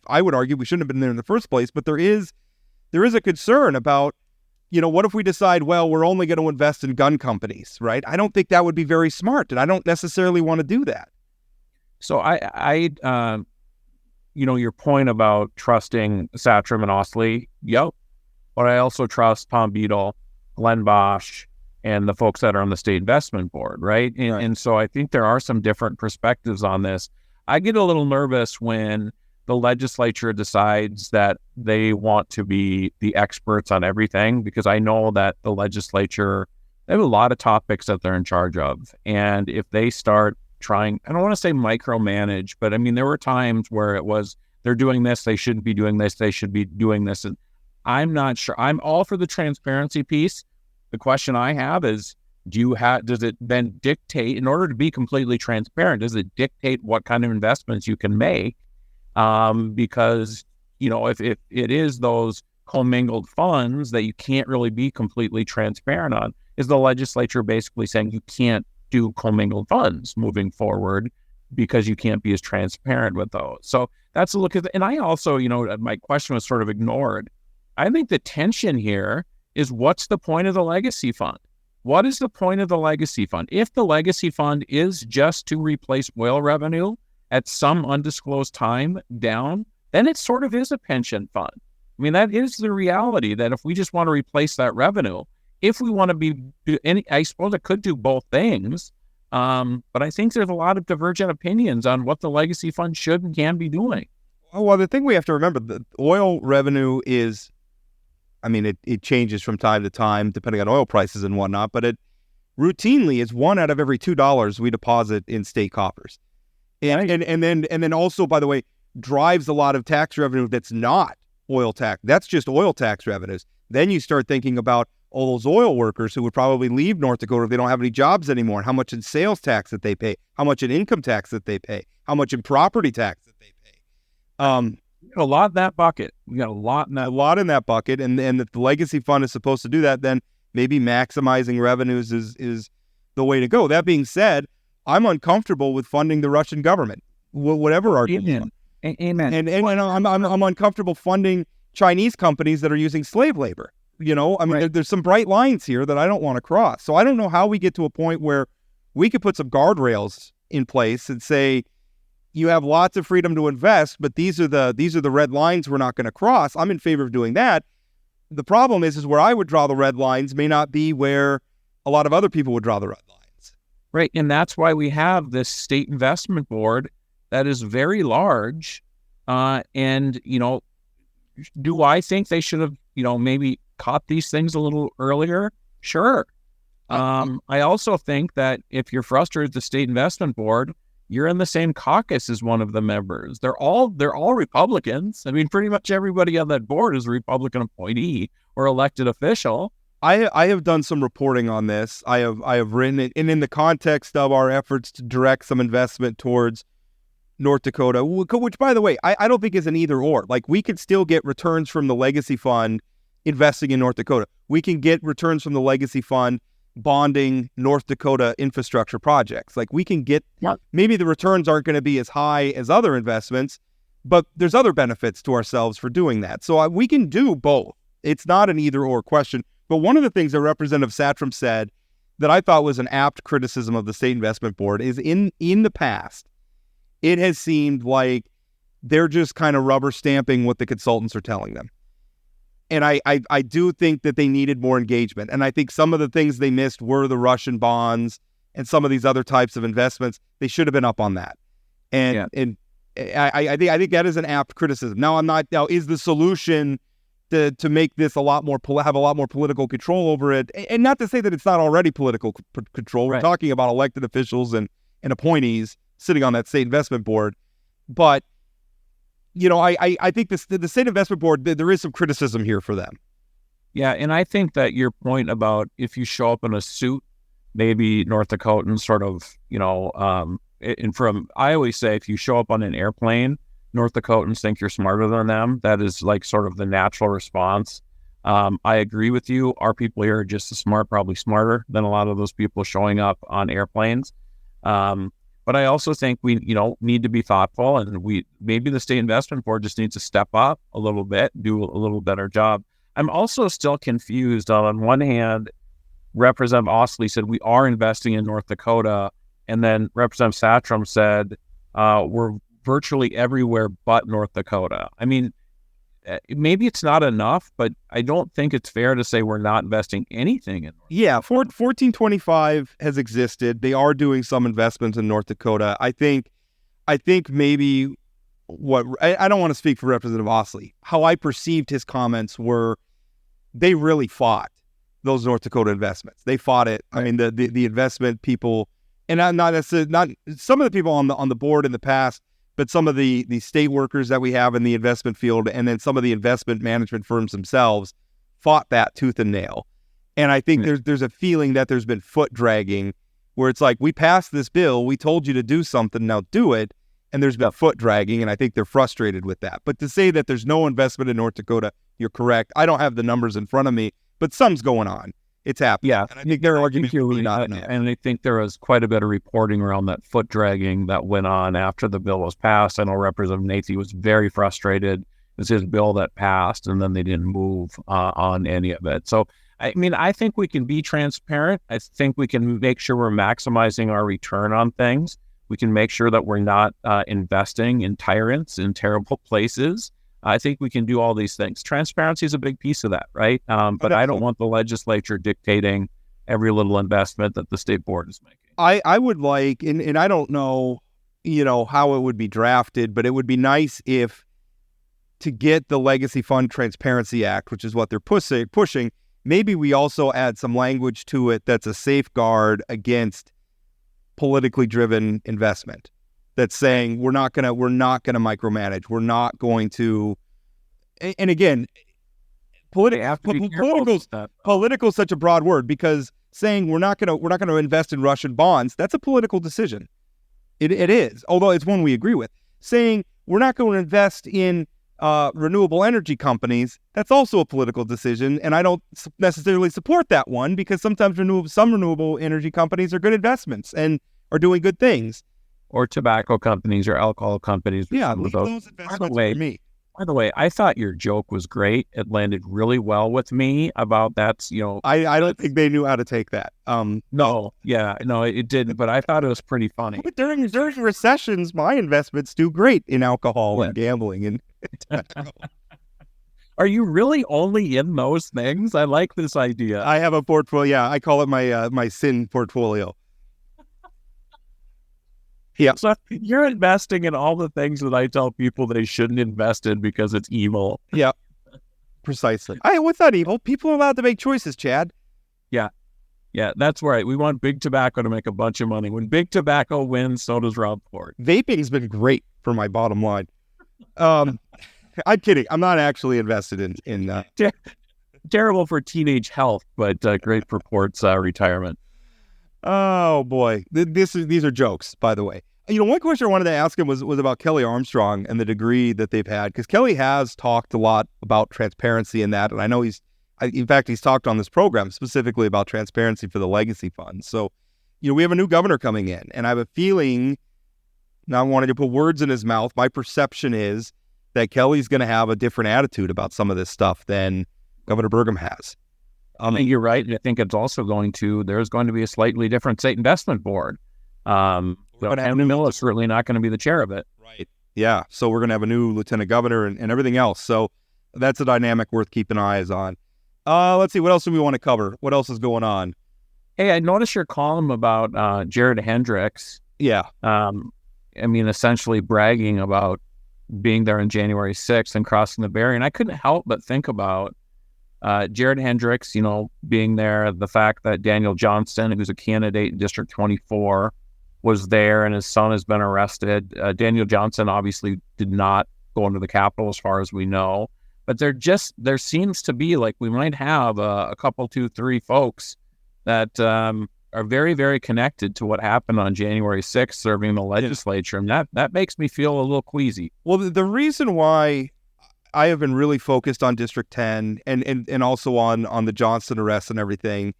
I would argue we shouldn't have been there in the first place. But there is a concern about, you know, what if we decide, well, we're only going to invest in gun companies, right? I don't think that would be very smart, and I don't necessarily want to do that. So I your point about trusting Satrom and Ostlie, yep. But I also trust Tom Beadle, Glenn Bosch, and the folks that are on the State Investment Board, right? And so I think there are some different perspectives on this. I get a little nervous when the legislature decides that they want to be the experts on everything, because I know that the legislature, they have a lot of topics that they're in charge of. And if they start trying, I don't want to say micromanage, but I mean, there were times where it was, they're doing this, they shouldn't be doing this, they should be doing this. And I'm not sure. I'm all for the transparency piece. The question I have is, does it then dictate, in order to be completely transparent, does it dictate what kind of investments you can make? Because, if it is those commingled funds that you can't really be completely transparent on, is the legislature basically saying you can't do commingled funds moving forward because you can't be as transparent with those? So that's a look at it. And I also, my question was sort of ignored. I think the tension here is, what's the point of the legacy fund? What is the point of the legacy fund? If the legacy fund is just to replace oil revenue at some undisclosed time down, then it sort of is a pension fund. I mean, that is the reality, that if we just want to replace that revenue, if we want to I suppose it could do both things. But I think there's a lot of divergent opinions on what the legacy fund should and can be doing. Well, the thing we have to remember, the oil revenue is, it changes from time to time depending on oil prices and whatnot, but it routinely is $1 out of every $2 we deposit in state coffers. And then also, by the way, drives a lot of tax revenue that's not oil tax. That's just oil tax revenues. Then you start thinking about all those oil workers who would probably leave North Dakota if they don't have any jobs anymore, and how much in sales tax that they pay, how much in income tax that they pay, how much in property tax that they pay. A lot in that bucket. We got a lot in that bucket, and if the legacy fund is supposed to do that, then maybe maximizing revenues is the way to go. That being said, I'm uncomfortable with funding the Russian government, whatever our Amen. And I'm uncomfortable funding Chinese companies that are using slave labor. Right. There's some bright lines here that I don't want to cross. So I don't know how we get to a point where we could put some guardrails in place and say, you have lots of freedom to invest, but these are the red lines we're not going to cross. I'm in favor of doing that. The problem is where I would draw the red lines may not be where a lot of other people would draw the red lines. Right. And that's why we have this state investment board that is very large. And, do I think they should have, maybe caught these things a little earlier? Sure. I also think that if you're frustrated with the state investment board, you're in the same caucus as one of the members. They're all Republicans. I mean, pretty much everybody on that board is a Republican appointee or elected official. I have done some reporting on this. I have written it, and in the context of our efforts to direct some investment towards North Dakota, which, by the way, I don't think is an either or. Like, we could still get returns from the legacy fund investing in North Dakota. We can get returns from the legacy fund bonding North Dakota infrastructure projects. Like, we can get, maybe the returns aren't going to be as high as other investments, but there's other benefits to ourselves for doing that. So we can do both. It's not an either or question. But one of the things that Representative Satrom said that I thought was an apt criticism of the State Investment Board is in the past, it has seemed like they're just kind of rubber stamping what the consultants are telling them. And I do think that they needed more engagement. And I think some of the things they missed were the Russian bonds and some of these other types of investments. They should have been up on that. And I think that is an apt criticism. Now, is the solution to make this have a lot more political control over it? And not to say that it's not already political control. We're talking about elected officials and appointees sitting on that state investment board. But I think the state investment board, there is some criticism here for them. Yeah, and I think that your point about if you show up in a suit, maybe North Dakotans sort of, I always say if you show up on an airplane, North Dakotans think you're smarter than them. That is like sort of the natural response. I agree with you. Our people here are just as smart, probably smarter than a lot of those people showing up on airplanes. But I also think we, need to be thoughtful, and maybe the state investment board just needs to step up a little bit, do a little better job. I'm also still confused. On one hand, Representative Ostlie said we are investing in North Dakota, and then Representative Satrom said we're virtually everywhere but North Dakota. I mean, maybe it's not enough, but I don't think it's fair to say we're not investing anything in North Dakota. 1425 has existed. They are doing some investments in North Dakota. I think I think maybe I don't want to speak for Representative Ostlie. How I perceived his comments were they really fought those North Dakota investments. They fought it. I mean, the investment people, and not some of the people on the board in the past, but some of the state workers that we have in the investment field, and then some of the investment management firms themselves fought that tooth and nail. And I think there's a feeling that there's been foot dragging where it's like, we passed this bill, we told you to do something, now do it. And there's been foot dragging, and I think they're frustrated with that. But to say that there's no investment in North Dakota, you're correct. I don't have the numbers in front of me, but something's going on. It's happening. Yeah, and I think their argument would be not enough. And I think there was quite a bit of reporting around that foot dragging that went on after the bill was passed. I know Representative Nathy was very frustrated. It was his bill that passed, and then they didn't move on any of it. So, I mean, I think we can be transparent. I think we can make sure we're maximizing our return on things. We can make sure that we're not investing in tyrants in terrible places. I think we can do all these things. Transparency is a big piece of that, right? But I don't want the legislature dictating every little investment that the state board is making. I would like, and I don't know, how it would be drafted, but it would be nice if to get the Legacy Fund Transparency Act, which is what they're pushing, maybe we also add some language to it that's a safeguard against politically driven investment. That's saying we're not gonna micromanage. We're not going to. And again, political is such a broad word, because saying we're not gonna invest in Russian bonds, that's a political decision. It is, although it's one we agree with. Saying we're not going to invest in renewable energy companies, that's also a political decision, and I don't necessarily support that one, because sometimes some renewable energy companies are good investments and are doing good things. Or tobacco companies or alcohol companies. Yeah, leave those investments for me. By the way, I thought your joke was great. It landed really well with me about that. I don't think they knew how to take that. It didn't. But I thought it was pretty funny. But during recessions, my investments do great in alcohol and gambling and tobacco. Are you really only in those things? I like this idea. I have a portfolio. Yeah, I call it my sin portfolio. Yeah. So you're investing in all the things that I tell people they shouldn't invest in because it's evil. Yeah, precisely. What's not evil? People are allowed to make choices, Chad. Yeah, that's right. We want big tobacco to make a bunch of money. When big tobacco wins, so does Rob Ford. Vaping's been great for my bottom line. I'm kidding. I'm not actually invested in terrible for teenage health, but great for Port's retirement. Oh boy, these are jokes, by the way. One question I wanted to ask him was about Kelly Armstrong and the degree that they've had, because Kelly has talked a lot about transparency in that, and I know he's talked on this program specifically about transparency for the Legacy Fund. So, we have a new governor coming in, and I have a feeling, not wanting to put words in his mouth, my perception is that Kelly's going to have a different attitude about some of this stuff than Governor Burgum has. I think you're right. I think it's also there's going to be a slightly different state investment board. Henry Mill is certainly not going to be the chair of it. Right. Yeah. So we're going to have a new lieutenant governor and everything else. So that's a dynamic worth keeping eyes on. Let's see. What else do we want to cover? What else is going on? Hey, I noticed your column about Jared Hendricks. Yeah. Essentially bragging about being there on January 6th and crossing the barrier. And I couldn't help but think about Jared Hendricks, being there, the fact that Daniel Johnston, who's a candidate in District 24, was there and his son has been arrested. Daniel Johnston obviously did not go into the Capitol as far as we know, but there seems to be like we might have a couple, 2, 3 folks that are very, very connected to what happened on January 6th serving the legislature. And that makes me feel a little queasy. Well, the reason why I have been really focused on District 10 and also on the Johnston arrest and everything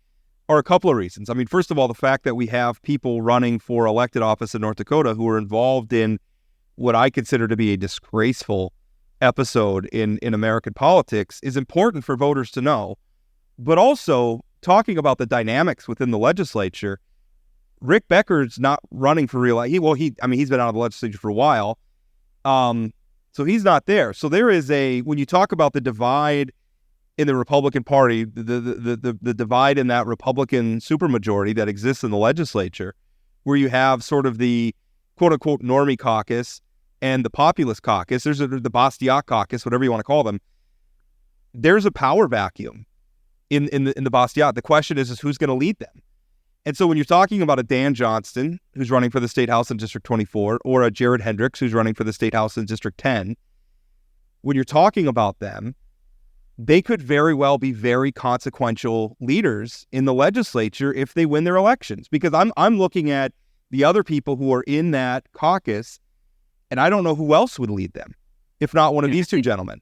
are a couple of reasons. I mean, first of all, the fact that we have people running for elected office in North Dakota who are involved in what I consider to be a disgraceful episode in American politics is important for voters to know. But also, talking about the dynamics within the legislature, Rick Becker's not running for real. He's been out of the legislature for a while. So he's not there. So there is when you talk about the divide in the Republican Party, the divide in that Republican supermajority that exists in the legislature, where you have sort of the quote unquote normie caucus and the populist caucus, there's the Bastiat caucus, whatever you want to call them. There's a power vacuum in the Bastiat. The question is who's going to lead them? And so when you're talking about a Dan Johnston, who's running for the State House in District 24, or a Jared Hendricks, who's running for the State House in District 10, when you're talking about them, they could very well be very consequential leaders in the legislature if they win their elections. Because I'm looking at the other people who are in that caucus, and I don't know who else would lead them, if not one of these two gentlemen.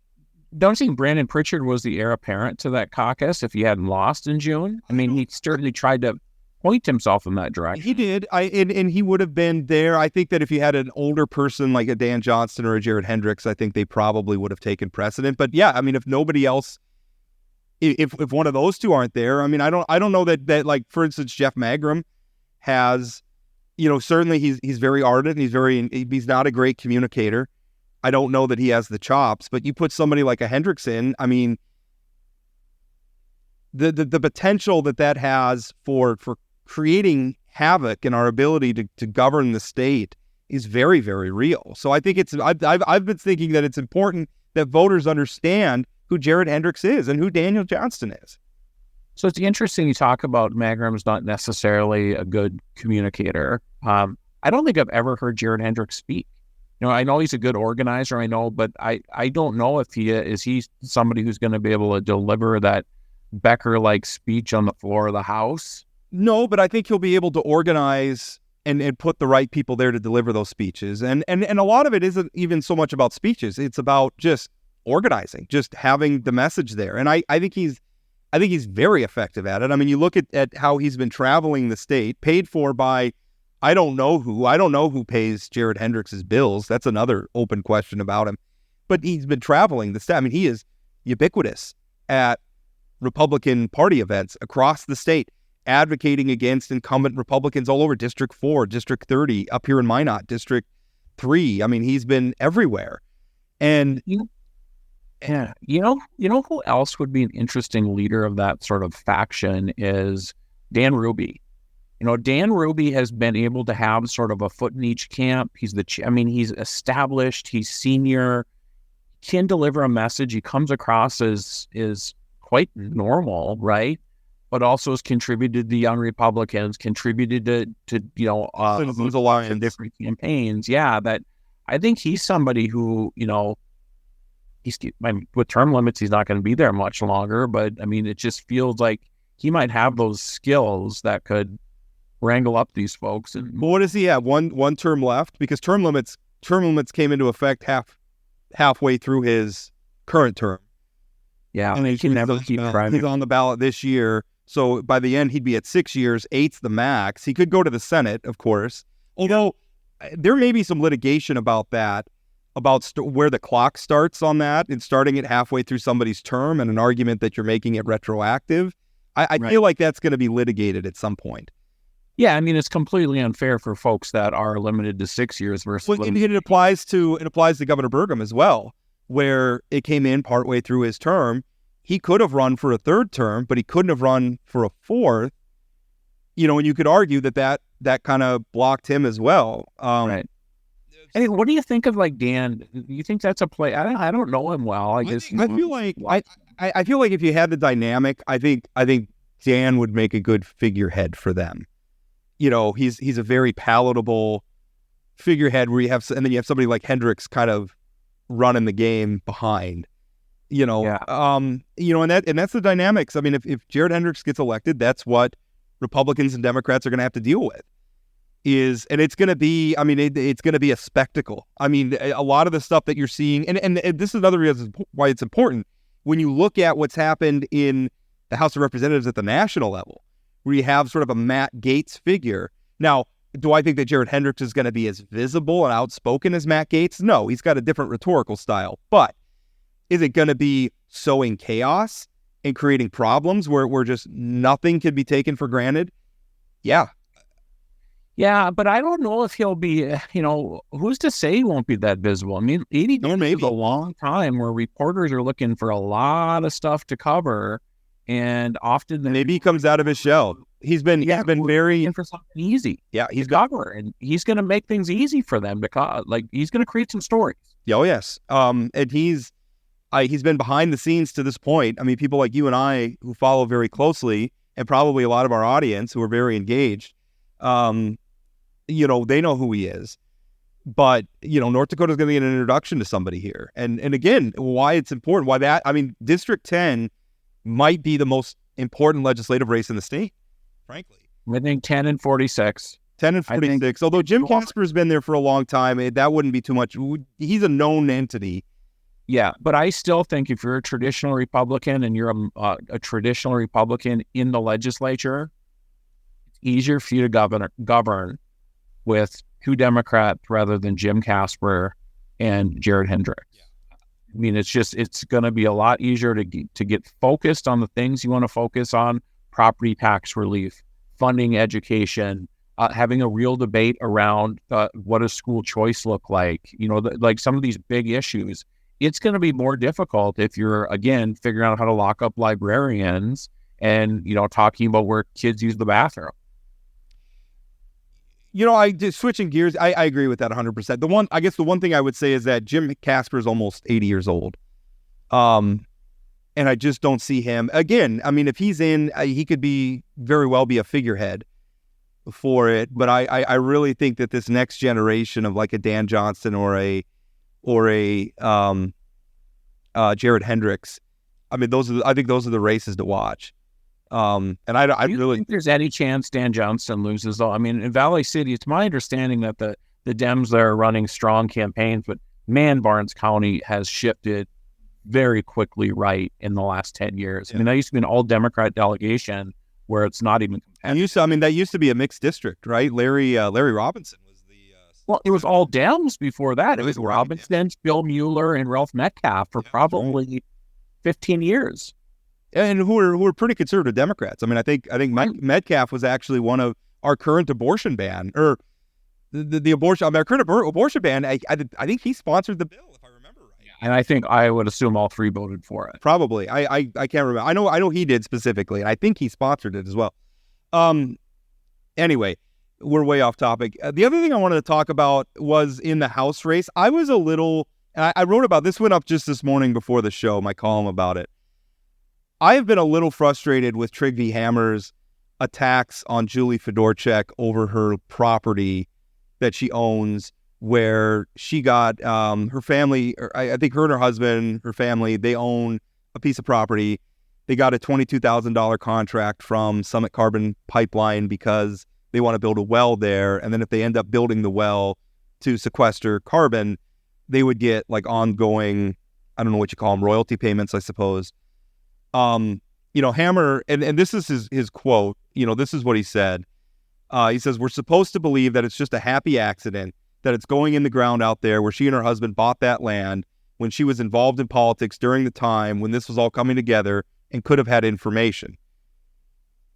Don't you think Brandon Pritchard was the heir apparent to that caucus if he hadn't lost in June? I mean, he certainly tried to point himself in that direction. He did. And he would have been there. I think that if you had an older person like a Dan Johnston or a Jared Hendricks, I think they probably would have taken precedent. But yeah, I mean, if nobody else, if one of those two aren't there, I mean, I don't know that like, for instance, Jeff Magrum has, certainly he's very ardent. He's not a great communicator. I don't know that he has the chops, but you put somebody like a Hendricks in, I mean, the potential that has for creating havoc in our ability to govern the state is very, very real. So I think I've been thinking that it's important that voters understand who Jared Hendricks is and who Daniel Johnston is. So it's interesting you talk about Magrum's not necessarily a good communicator. I don't think I've ever heard Jared Hendricks speak. I know he's a good organizer, but I don't know if he's somebody who's going to be able to deliver that Becker-like speech on the floor of the House. No, but I think he'll be able to organize and put the right people there to deliver those speeches. And a lot of it isn't even so much about speeches. It's about just organizing, just having the message there. And I think he's very effective at it. I mean, you look at how he's been traveling the state, paid for by I don't know who pays Jared Hendricks' bills. That's another open question about him. But he's been traveling the state. I mean, he is ubiquitous at Republican Party events across the state, advocating against incumbent Republicans all over District 4, District 30, up here in Minot, District 3. I mean, he's been everywhere. And who else would be an interesting leader of that sort of faction is Dan Ruby. Dan Ruby has been able to have sort of a foot in each camp. He's established, he's senior, can deliver a message. He comes across as quite normal, right? But also has contributed to Young Republicans, contributed to Citizens Alliance, in different campaigns. Yeah, that I think he's somebody who, with term limits, he's not going to be there much longer. But I mean, it just feels like he might have those skills that could wrangle up these folks. And what does he have? One term left, because term limits came into effect halfway through his current term. Yeah, and he can never keep driving. He's on the ballot this year, so by the end he'd be at 6 years. 8's the max. He could go to the Senate, of course. Although there may be some litigation about that, about where the clock starts on that, and starting it halfway through somebody's term, and an argument that you're making it retroactive. I feel like that's going to be litigated at some point. Yeah, I mean, it's completely unfair for folks that are limited to 6 years versus. Well, it applies to Governor Burgum as well, where it came in partway through his term. He could have run for a third term, but he couldn't have run for a fourth. And you could argue that kind of blocked him as well. Right. I mean, what do you think of like Dan? Do you think that's a play? I don't know him well. I feel like if you had the dynamic, I think Dan would make a good figurehead for them. He's a very palatable figurehead where and then you have somebody like Hendricks kind of running the game behind. Yeah. And that's the dynamics. I mean, if Jared Hendricks gets elected, that's what Republicans and Democrats are going to have to deal with. And it's going to be, it's going to be a spectacle. I mean, a lot of the stuff that you're seeing, and this is another reason why it's important. When you look at what's happened in the House of Representatives at the national level, where you have sort of a Matt Gaetz figure. Now, do I think that Jared Hendricks is going to be as visible and outspoken as Matt Gaetz? No, he's got a different rhetorical style. But is it going to be sowing chaos and creating problems where just nothing can be taken for granted? Yeah. Yeah, but I don't know if he'll be, who's to say he won't be that visible? I mean, 80 days is a long time where reporters are looking for a lot of stuff to cover. and often maybe he comes out of his shell. He's been very for something easy. Yeah, he's governor, and he's going to make things easy for them because, he's going to create some stories. Oh yes, and he's been behind the scenes to this point. I mean, people like you and I who follow very closely, and probably a lot of our audience who are very engaged, they know who he is. But, North Dakota is going to get an introduction to somebody here. And again, why it's important, District 10 might be the most important legislative race in the state, frankly. I think 10 and 46. 10 and 46. Although Jim Casper's been there for a long time, that wouldn't be too much. He's a known entity. Yeah, but I still think if you're a traditional Republican and you're a traditional Republican in the legislature, it's easier for you to govern with two Democrats rather than Jim Casper and Jared Hendricks. Yeah. I mean, it's going to be a lot easier to get focused on the things you want to focus on: property tax relief, funding education, having a real debate around what does school choice look like. Like some of these big issues. It's going to be more difficult if you're, again, figuring out how to lock up librarians and, talking about where kids use the bathroom. I just switching gears. I agree with that 100%. The one thing I would say is that Jim Casper is almost 80 years old. And I just don't see him again. I mean, if he's in, he could very well be a figurehead for it. But I really think that this next generation of like a Dan Johnston or a Jared Hendricks, I think those are the races to watch. And I really think there's any chance Dan Johnston loses, though. I mean, in Valley City, it's my understanding that the Dems there are running strong campaigns, but man, Barnes County has shifted very quickly right in the last 10 years. Yeah. I mean, that used to be an all Democrat delegation where it's not even competitive. That used to be a mixed district, right? Larry Robinson was the well, it was all Dems before that. It was Robinson, Bill Mueller, and Ralph Metcalf for probably 15 years. And who are pretty conservative Democrats. I mean, I think Metcalf was actually one of our current abortion ban, or the abortion. Our current abortion ban. I think he sponsored the bill, if I remember right. And I think I would assume all three voted for it. Probably. I can't remember. I know he did specifically, and I think he sponsored it as well. Anyway, we're way off topic. The other thing I wanted to talk about was in the House race. I was a little. I wrote about this. Went up just this morning before the show. My column about it. I have been a little frustrated with Trygve Hammer's attacks on Julie Fedorchak over her property that she owns, where she got her family, I think her and her husband, her family, they own a piece of property. They got a $22,000 contract from Summit Carbon Pipeline because they want to build a well there. And then if they end up building the well to sequester carbon, they would get like ongoing, I don't know what you call them, royalty payments, I suppose. Hammer, and this is his quote, this is what he said. He says, "We're supposed to believe that it's just a happy accident, that it's going in the ground out there where she and her husband bought that land when she was involved in politics during the time when this was all coming together and could have had information."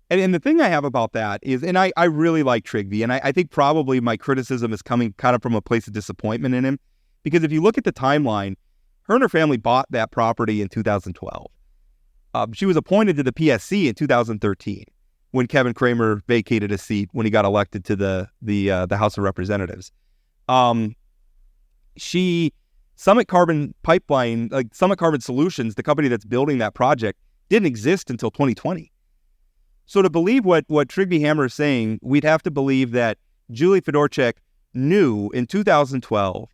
And the thing I have about that is, and I really like Trygve, and I think probably my criticism is coming kind of from a place of disappointment in him, because if you look at the timeline, her and her family bought that property in 2012. She was appointed to the PSC in 2013 when Kevin Cramer vacated his seat when he got elected to the House of Representatives. Summit Carbon Pipeline, like Summit Carbon Solutions, the company that's building that project, didn't exist until 2020. So to believe what Trygve Hammer is saying, we'd have to believe that Julie Fedorchak knew in 2012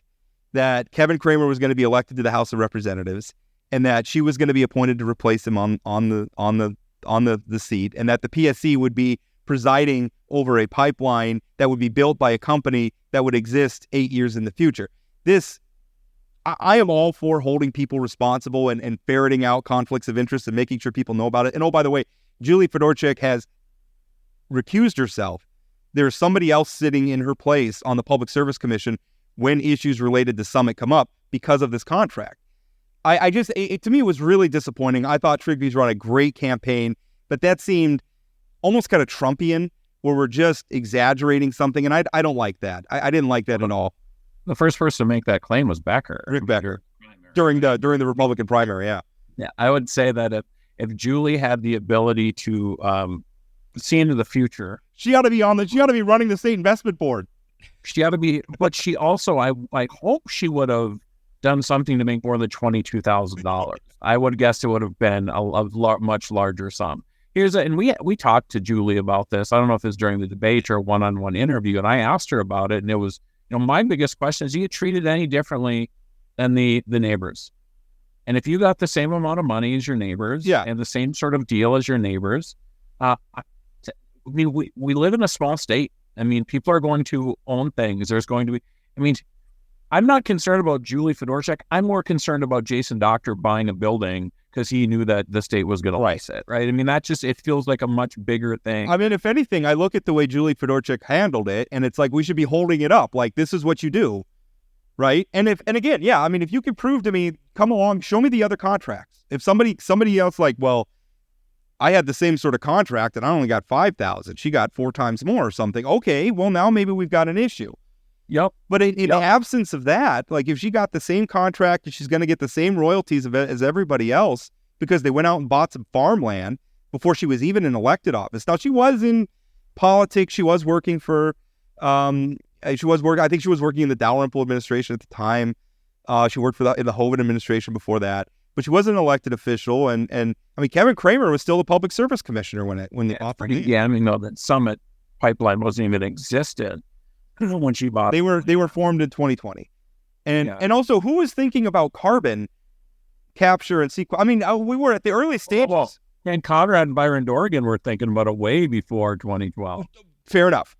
that Kevin Cramer was going to be elected to the House of Representatives, and that she was going to be appointed to replace him on the seat, and that the PSC would be presiding over a pipeline that would be built by a company that would exist 8 years in the future. I am all for holding people responsible and ferreting out conflicts of interest and making sure people know about it. And oh, by the way, Julie Fedorchak has recused herself. There's somebody else sitting in her place on the Public Service Commission when issues related to Summit come up because of this contract. To me, it was really disappointing. I thought Trygve's run a great campaign, but that seemed almost kind of Trumpian, where we're just exaggerating something, and I don't like that. I didn't like that at all. The first person to make that claim was Becker. Rick Becker. During the Republican primary, yeah. Yeah, I would say that if Julie had the ability to see into the future, she ought to be running the state investment board. she ought to be, but she also, I hope she would have done something to make more than $22,000. I would guess it would have been a much larger sum. And we talked to Julie about this. I don't know if it was during the debate or a one-on-one interview, and I asked her about it, and it was, my biggest question is, do you treat it any differently than the neighbors? And if you got the same amount of money as your neighbors, and the same sort of deal as your neighbors, we live in a small state. I mean, people are going to own things. There's going to be, I'm not concerned about Julie Fedorchak. I'm more concerned about Jason Doctor buying a building because he knew that the state was going to lease it, right? I mean, it feels like a much bigger thing. I mean, if anything, I look at the way Julie Fedorchak handled it, and it's like, we should be holding it up. Like, this is what you do, right? And again, if you can prove to me, come along, show me the other contracts. If somebody else like, well, I had the same sort of contract and I only got $5,000. She got 4 times more or something. Okay, well, now maybe we've got an issue. Yep. But in absence of that, like, if she got the same contract and she's going to get the same royalties as everybody else because they went out and bought some farmland before she was even in elected office. Now, she was in politics. She was working for, I think she was working in the Dalrymple administration at the time. She worked in the Hoven administration before that. But she wasn't an elected official, and I mean, Kevin Kramer was still the public service commissioner when they offered it. Yeah, I mean, that Summit pipeline wasn't even existed when she bought. They were formed in 2020, and also, who was thinking about carbon capture and sequestration? I mean, we were at the early stages. Well, and Conrad and Byron Dorgan were thinking about it way before 2012. Fair enough.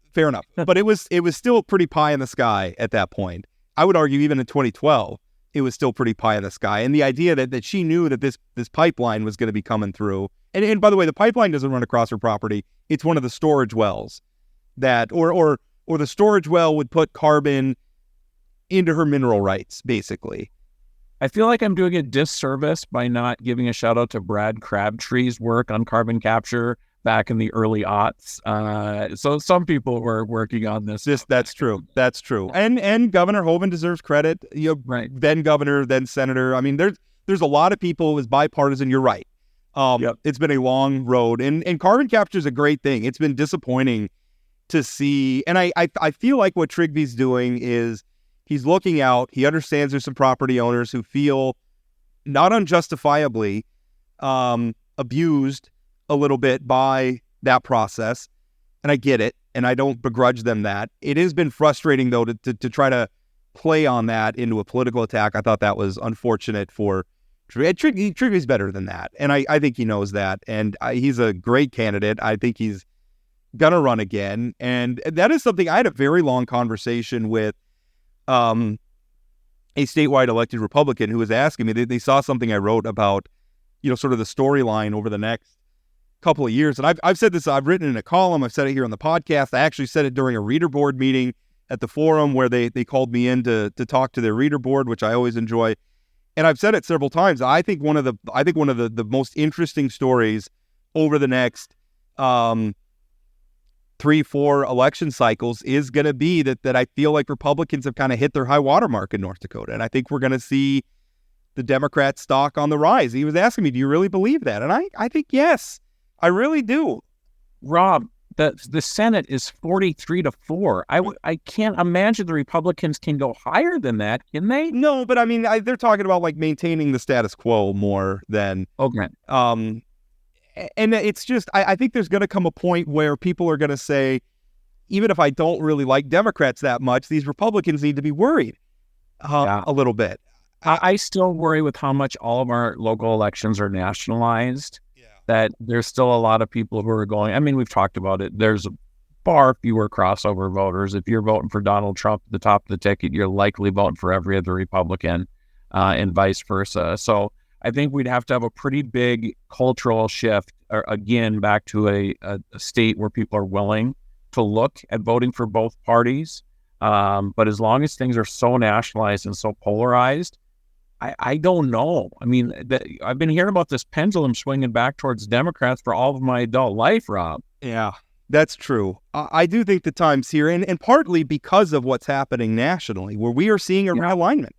But it was still pretty pie in the sky at that point. I would argue even in 2012. It was still pretty pie in the sky. And the idea that she knew that this pipeline was going to be coming through. And by the way, the pipeline doesn't run across her property. It's one of the storage wells that, or the storage well would put carbon into her mineral rights, basically. I feel like I'm doing a disservice by not giving a shout out to Brad Crabtree's work on carbon capture back in the early aughts. So some people were working on this. That's true. And Governor Hoven deserves credit. Right. Then governor, then senator. I mean, there's a lot of people who is bipartisan. You're right. It's been a long road, and carbon capture is a great thing. It's been disappointing to see, and I feel like what Trigby's doing is he's looking out. He understands there's some property owners who feel not unjustifiably abused a little bit by that process, and I get it, and I don't begrudge them that. It has been frustrating, though, to try to play on that into a political attack. I thought that was unfortunate for Trigby. Trigby's better than that, and I think he knows that, and he's a great candidate. I think he's gonna run again, and that is something. I had a very long conversation with a statewide elected Republican who was asking me, they saw something I wrote about, sort of the storyline over the next couple of years. And I've said this, I've written in a column, I've said it here on the podcast. I actually said it during a reader board meeting at the forum where they called me in to talk to their reader board, which I always enjoy. And I've said it several times. I think one of the most interesting stories over the next 3-4 election cycles is going to be that I feel like Republicans have kind of hit their high watermark in North Dakota. And I think we're going to see the Democrat stock on the rise. He was asking me, do you really believe that? And I think, yes, I really do. Rob, the Senate is 43-4. I can't imagine the Republicans can go higher than that, can they? No, but I mean, they're talking about like maintaining the status quo more than... Okay. And it's just, I think there's going to come a point where people are going to say, even if I don't really like Democrats that much, these Republicans need to be worried a little bit. I still worry with how much all of our local elections are nationalized, that there's still a lot of people who are going, I mean, we've talked about it. There's far fewer crossover voters. If you're voting for Donald Trump at the top of the ticket, you're likely voting for every other Republican and vice versa. So I think we'd have to have a pretty big cultural shift, again, back to a state where people are willing to look at voting for both parties. But as long as things are so nationalized and so polarized, I don't know. I mean, I've been hearing about this pendulum swinging back towards Democrats for all of my adult life, Rob. Yeah, that's true. I do think the time's here, and partly because of what's happening nationally, where we are seeing a realignment.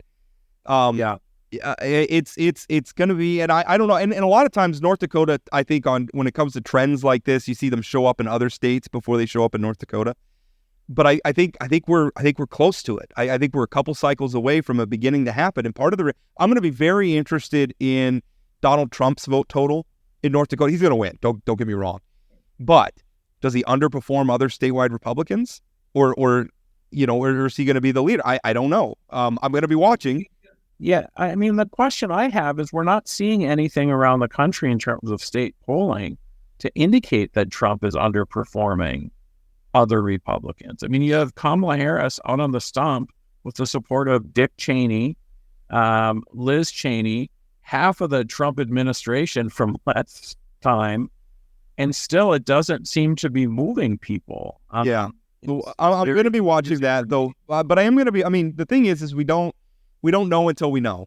It's going to be, and I don't know, and a lot of times North Dakota, I think when it comes to trends like this, you see them show up in other states before they show up in North Dakota. But I think we're close to it. I think we're a couple cycles away from it beginning to happen. And part of I'm going to be very interested in Donald Trump's vote total in North Dakota. He's going to win. Don't get me wrong. But does he underperform other statewide Republicans, or is he going to be the leader? I don't know. I'm going to be watching. Yeah, I mean, the question I have is we're not seeing anything around the country in terms of state polling to indicate that Trump is underperforming other Republicans. I mean, you have Kamala Harris out on the stump with the support of Dick Cheney, Liz Cheney, half of the Trump administration from last time, and still it doesn't seem to be moving people. Yeah, well, I'm going to be watching that though, but I am going to be. I mean, the thing is we don't know until we know.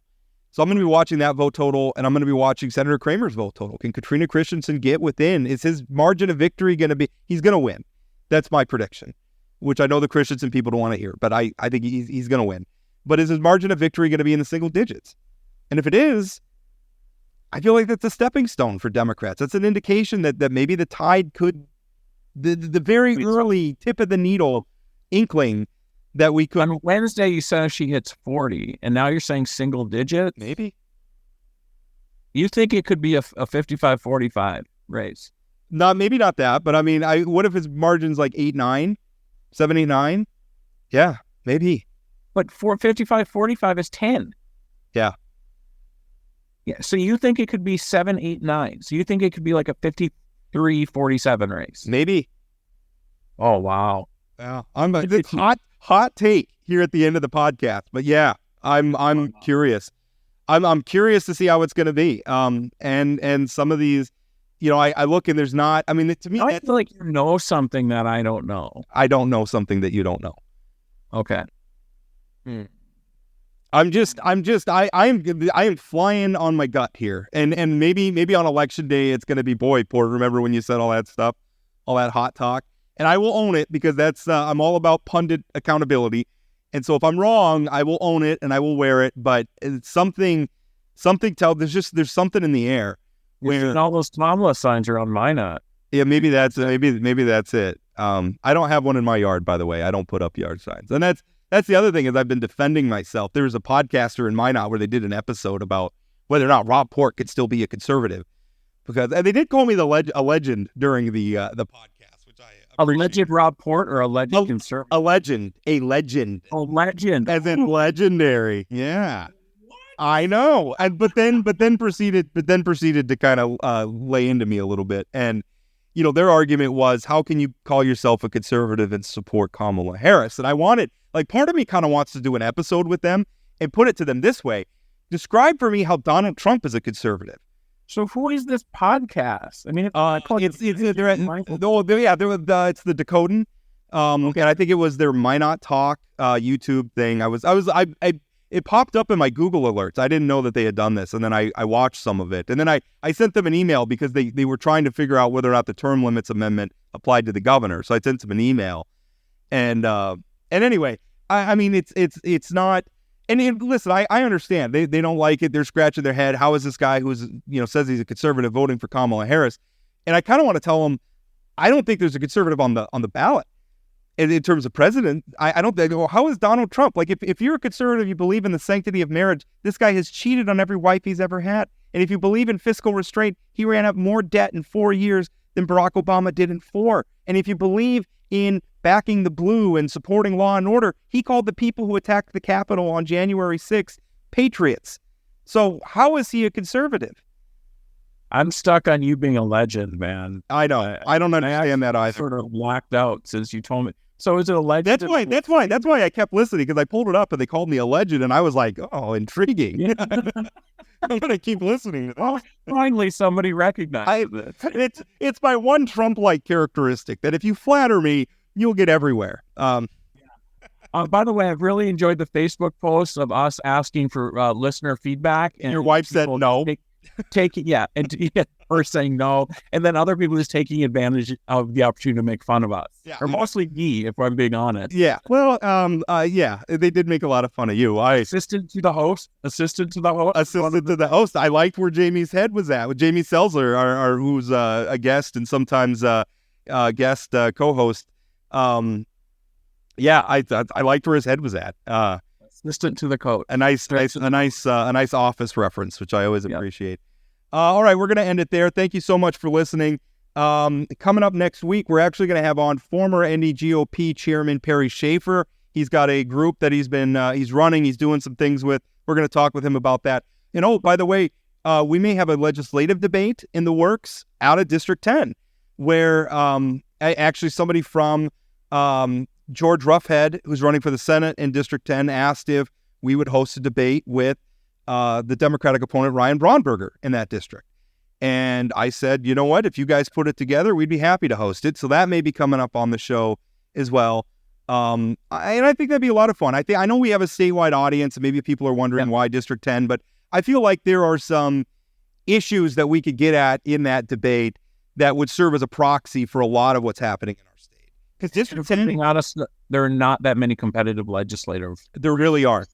So I'm going to be watching that vote total, and I'm going to be watching Senator Kramer's vote total. Can Katrina Christensen get within? Is his margin of victory going to be? He's going to win. That's my prediction, which I know the Christensen people don't want to hear, but I think he's going to win. But is his margin of victory going to be in the single digits? And if it is, I feel like that's a stepping stone for Democrats. That's an indication that maybe the tide could, the very early tip of the needle inkling that we could. On Wednesday, you said she hits 40, and now you're saying single digit? Maybe. You think it could be a 55-45 race? Maybe not that, but I mean, what if his margin's like 8-9, 7-8-9? Yeah, maybe. But 55-45 is 10. Yeah. Yeah. So you think it could be 7-8-9? So you think it could be like a 53-47 race? Maybe. Oh wow. Yeah. It's hot take here at the end of the podcast, but yeah, I'm curious. I'm curious to see how it's going to be. And some of these. I look and there's not. I mean, to me, I feel like you know something that I don't know. I don't know something that you don't know. Okay. I am flying on my gut here, and maybe on election day it's going to be Port. Remember when you said all that stuff, all that hot talk, and I will own it because that's I'm all about pundit accountability, and so if I'm wrong, I will own it and I will wear it. But it's something there's something in the air. Where all those Kamala signs are on my nut. Yeah, maybe that's it. I don't have one in my yard, by the way. I don't put up yard signs, and that's the other thing is I've been defending myself. There was a podcaster in Minot where they did an episode about whether or not Rob Port could still be a conservative, and they did call me a legend during the podcast, which I appreciate. A legend Rob Port or a legend conservative? A legend. Oh, legend, as in legendary. Yeah. I know, but then proceeded to kind of lay into me a little bit, and their argument was, how can you call yourself a conservative and support Kamala Harris? And I wanted, part of me kind of wants to do an episode with them and put it to them this way: describe for me how Donald Trump is a conservative. So who is this podcast? I mean, it's the Dakotan, and I think it was their Minot Talk YouTube thing. It popped up in my Google alerts. I didn't know that they had done this. And then I watched some of it. And then I sent them an email because they were trying to figure out whether or not the term limits amendment applied to the governor. So I sent them an email. And anyway, I mean, it's not. And listen, I understand. They don't like it. They're scratching their head. How is this guy who's, says he's a conservative voting for Kamala Harris? And I kind of want to tell them, I don't think there's a conservative on the ballot. And in terms of president, I don't think, how is Donald Trump? If you're a conservative, you believe in the sanctity of marriage, this guy has cheated on every wife he's ever had. And if you believe in fiscal restraint, he ran up more debt in 4 years than Barack Obama did in 4. And if you believe in backing the blue and supporting law and order, he called the people who attacked the Capitol on January 6th patriots. So how is he a conservative? I'm stuck on you being a legend, man. I know. I don't understand that either. Sort of blacked out since you told me. So is it a legend? That's why I kept listening, because I pulled it up and they called me a legend, and I was like, oh, intriguing. Yeah. I'm going to keep listening to that. Well, finally, somebody recognized it. It's my one Trump-like characteristic, that if you flatter me, you'll get everywhere. By the way, I've really enjoyed the Facebook posts of us asking for listener feedback. And your wife said no. Take it, yeah. And or saying no, and then other people just taking advantage of the opportunity to make fun of us. Yeah. Or mostly me, if I'm being honest. Yeah. Well, yeah, they did make a lot of fun of you. Assistant to the host. Assistant to the host. I liked where Jamie's head was at with Jamie Selzer, who's a guest and sometimes guest co-host. Yeah, I liked where his head was at. Assistant to the coach. A nice office reference, which I always appreciate. All right, we're going to end it there. Thank you so much for listening. Coming up next week, we're actually going to have on former NDGOP Chairman Perry Schaefer. He's got a group that he's running. He's doing some things with. We're going to talk with him about that. And oh, by the way, we may have a legislative debate in the works out of District 10, where actually somebody from George Roughhead, who's running for the Senate in District 10, asked if we would host a debate with the Democratic opponent, Ryan Braunberger, in that district. And I said, you know what? If you guys put it together, we'd be happy to host it. So that may be coming up on the show as well. And I think that'd be a lot of fun. I know we have a statewide audience, and maybe people are wondering why District 10, but I feel like there are some issues that we could get at in that debate that would serve as a proxy for a lot of what's happening in our state. Because District 10, being honest, there are not that many competitive legislators. There really are.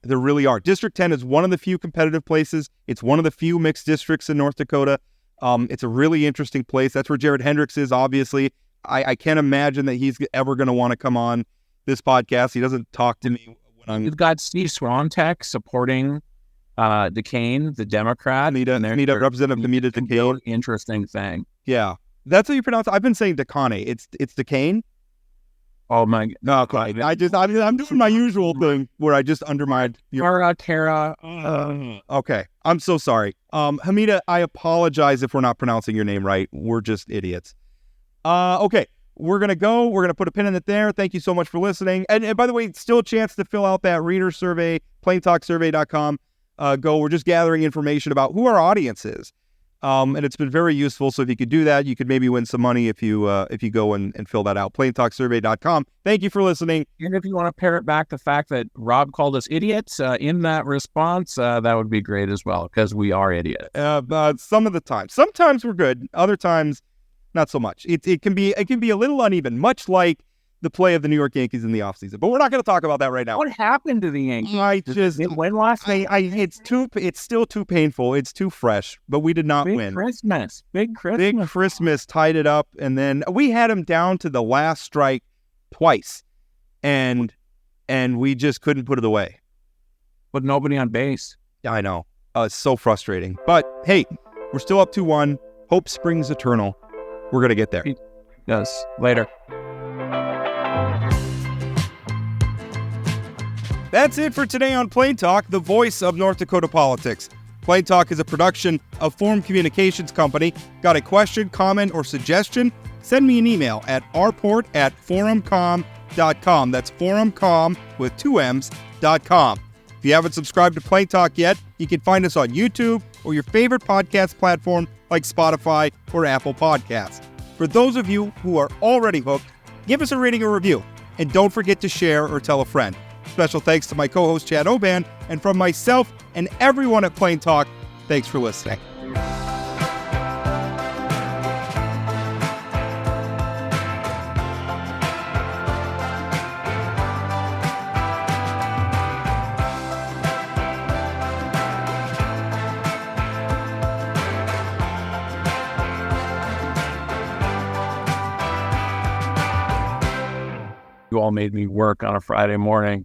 District 10 is one of the few competitive places. It's one of the few mixed districts in North Dakota. It's a really interesting place. That's where Jared Hendricks is, obviously. I can't imagine that he's ever going to want to come on this podcast. He doesn't talk to me when I'm... You've got Steve Swantek supporting Duquesne, the Democrat. Representative Hamida Duquesne. Interesting thing. Yeah. That's how you pronounce it. I've been saying Duquesne. It's Duquesne. Oh my! No, Clyde. I'm doing my usual thing where I just undermined your... Tara. Okay, I'm so sorry. Hamida, I apologize if we're not pronouncing your name right. We're just idiots. Okay, we're gonna go. We're gonna put a pin in it there. Thank you so much for listening. And by the way, still a chance to fill out that reader survey, plaintalksurvey.com. We're just gathering information about who our audience is. And it's been very useful. So if you could do that, you could maybe win some money if you go and fill that out. plaintalksurvey.com. Thank you for listening. And if you want to parrot back the fact that Rob called us idiots in that response, that would be great as well, because we are idiots. Some of the time. Sometimes we're good. Other times, not so much. It can be a little uneven, much like the play of the New York Yankees in the offseason. But we're not going to talk about that right now. What happened to the Yankees? Did they win last night? It's still too painful. It's too fresh. But we did not win. Big Christmas tied it up, and then we had him down to the last strike twice, and we just couldn't put it away. But nobody on base. Yeah, I know. It's so frustrating. But hey, we're still up 2-1. Hope springs eternal. We're gonna get there. Yes. Later. That's it for today on Plain Talk, the voice of North Dakota politics. Plain Talk is a production of Forum Communications Company. Got a question, comment, or suggestion? Send me an email at rport@forumcom.com. That's forumcom with 2 M's.com. If you haven't subscribed to Plain Talk yet, you can find us on YouTube or your favorite podcast platform like Spotify or Apple Podcasts. For those of you who are already hooked, give us a rating or review. And don't forget to share or tell a friend. Special thanks to my co-host, Chad Oban, and from myself and everyone at Plain Talk, thanks for listening. You all made me work on a Friday morning.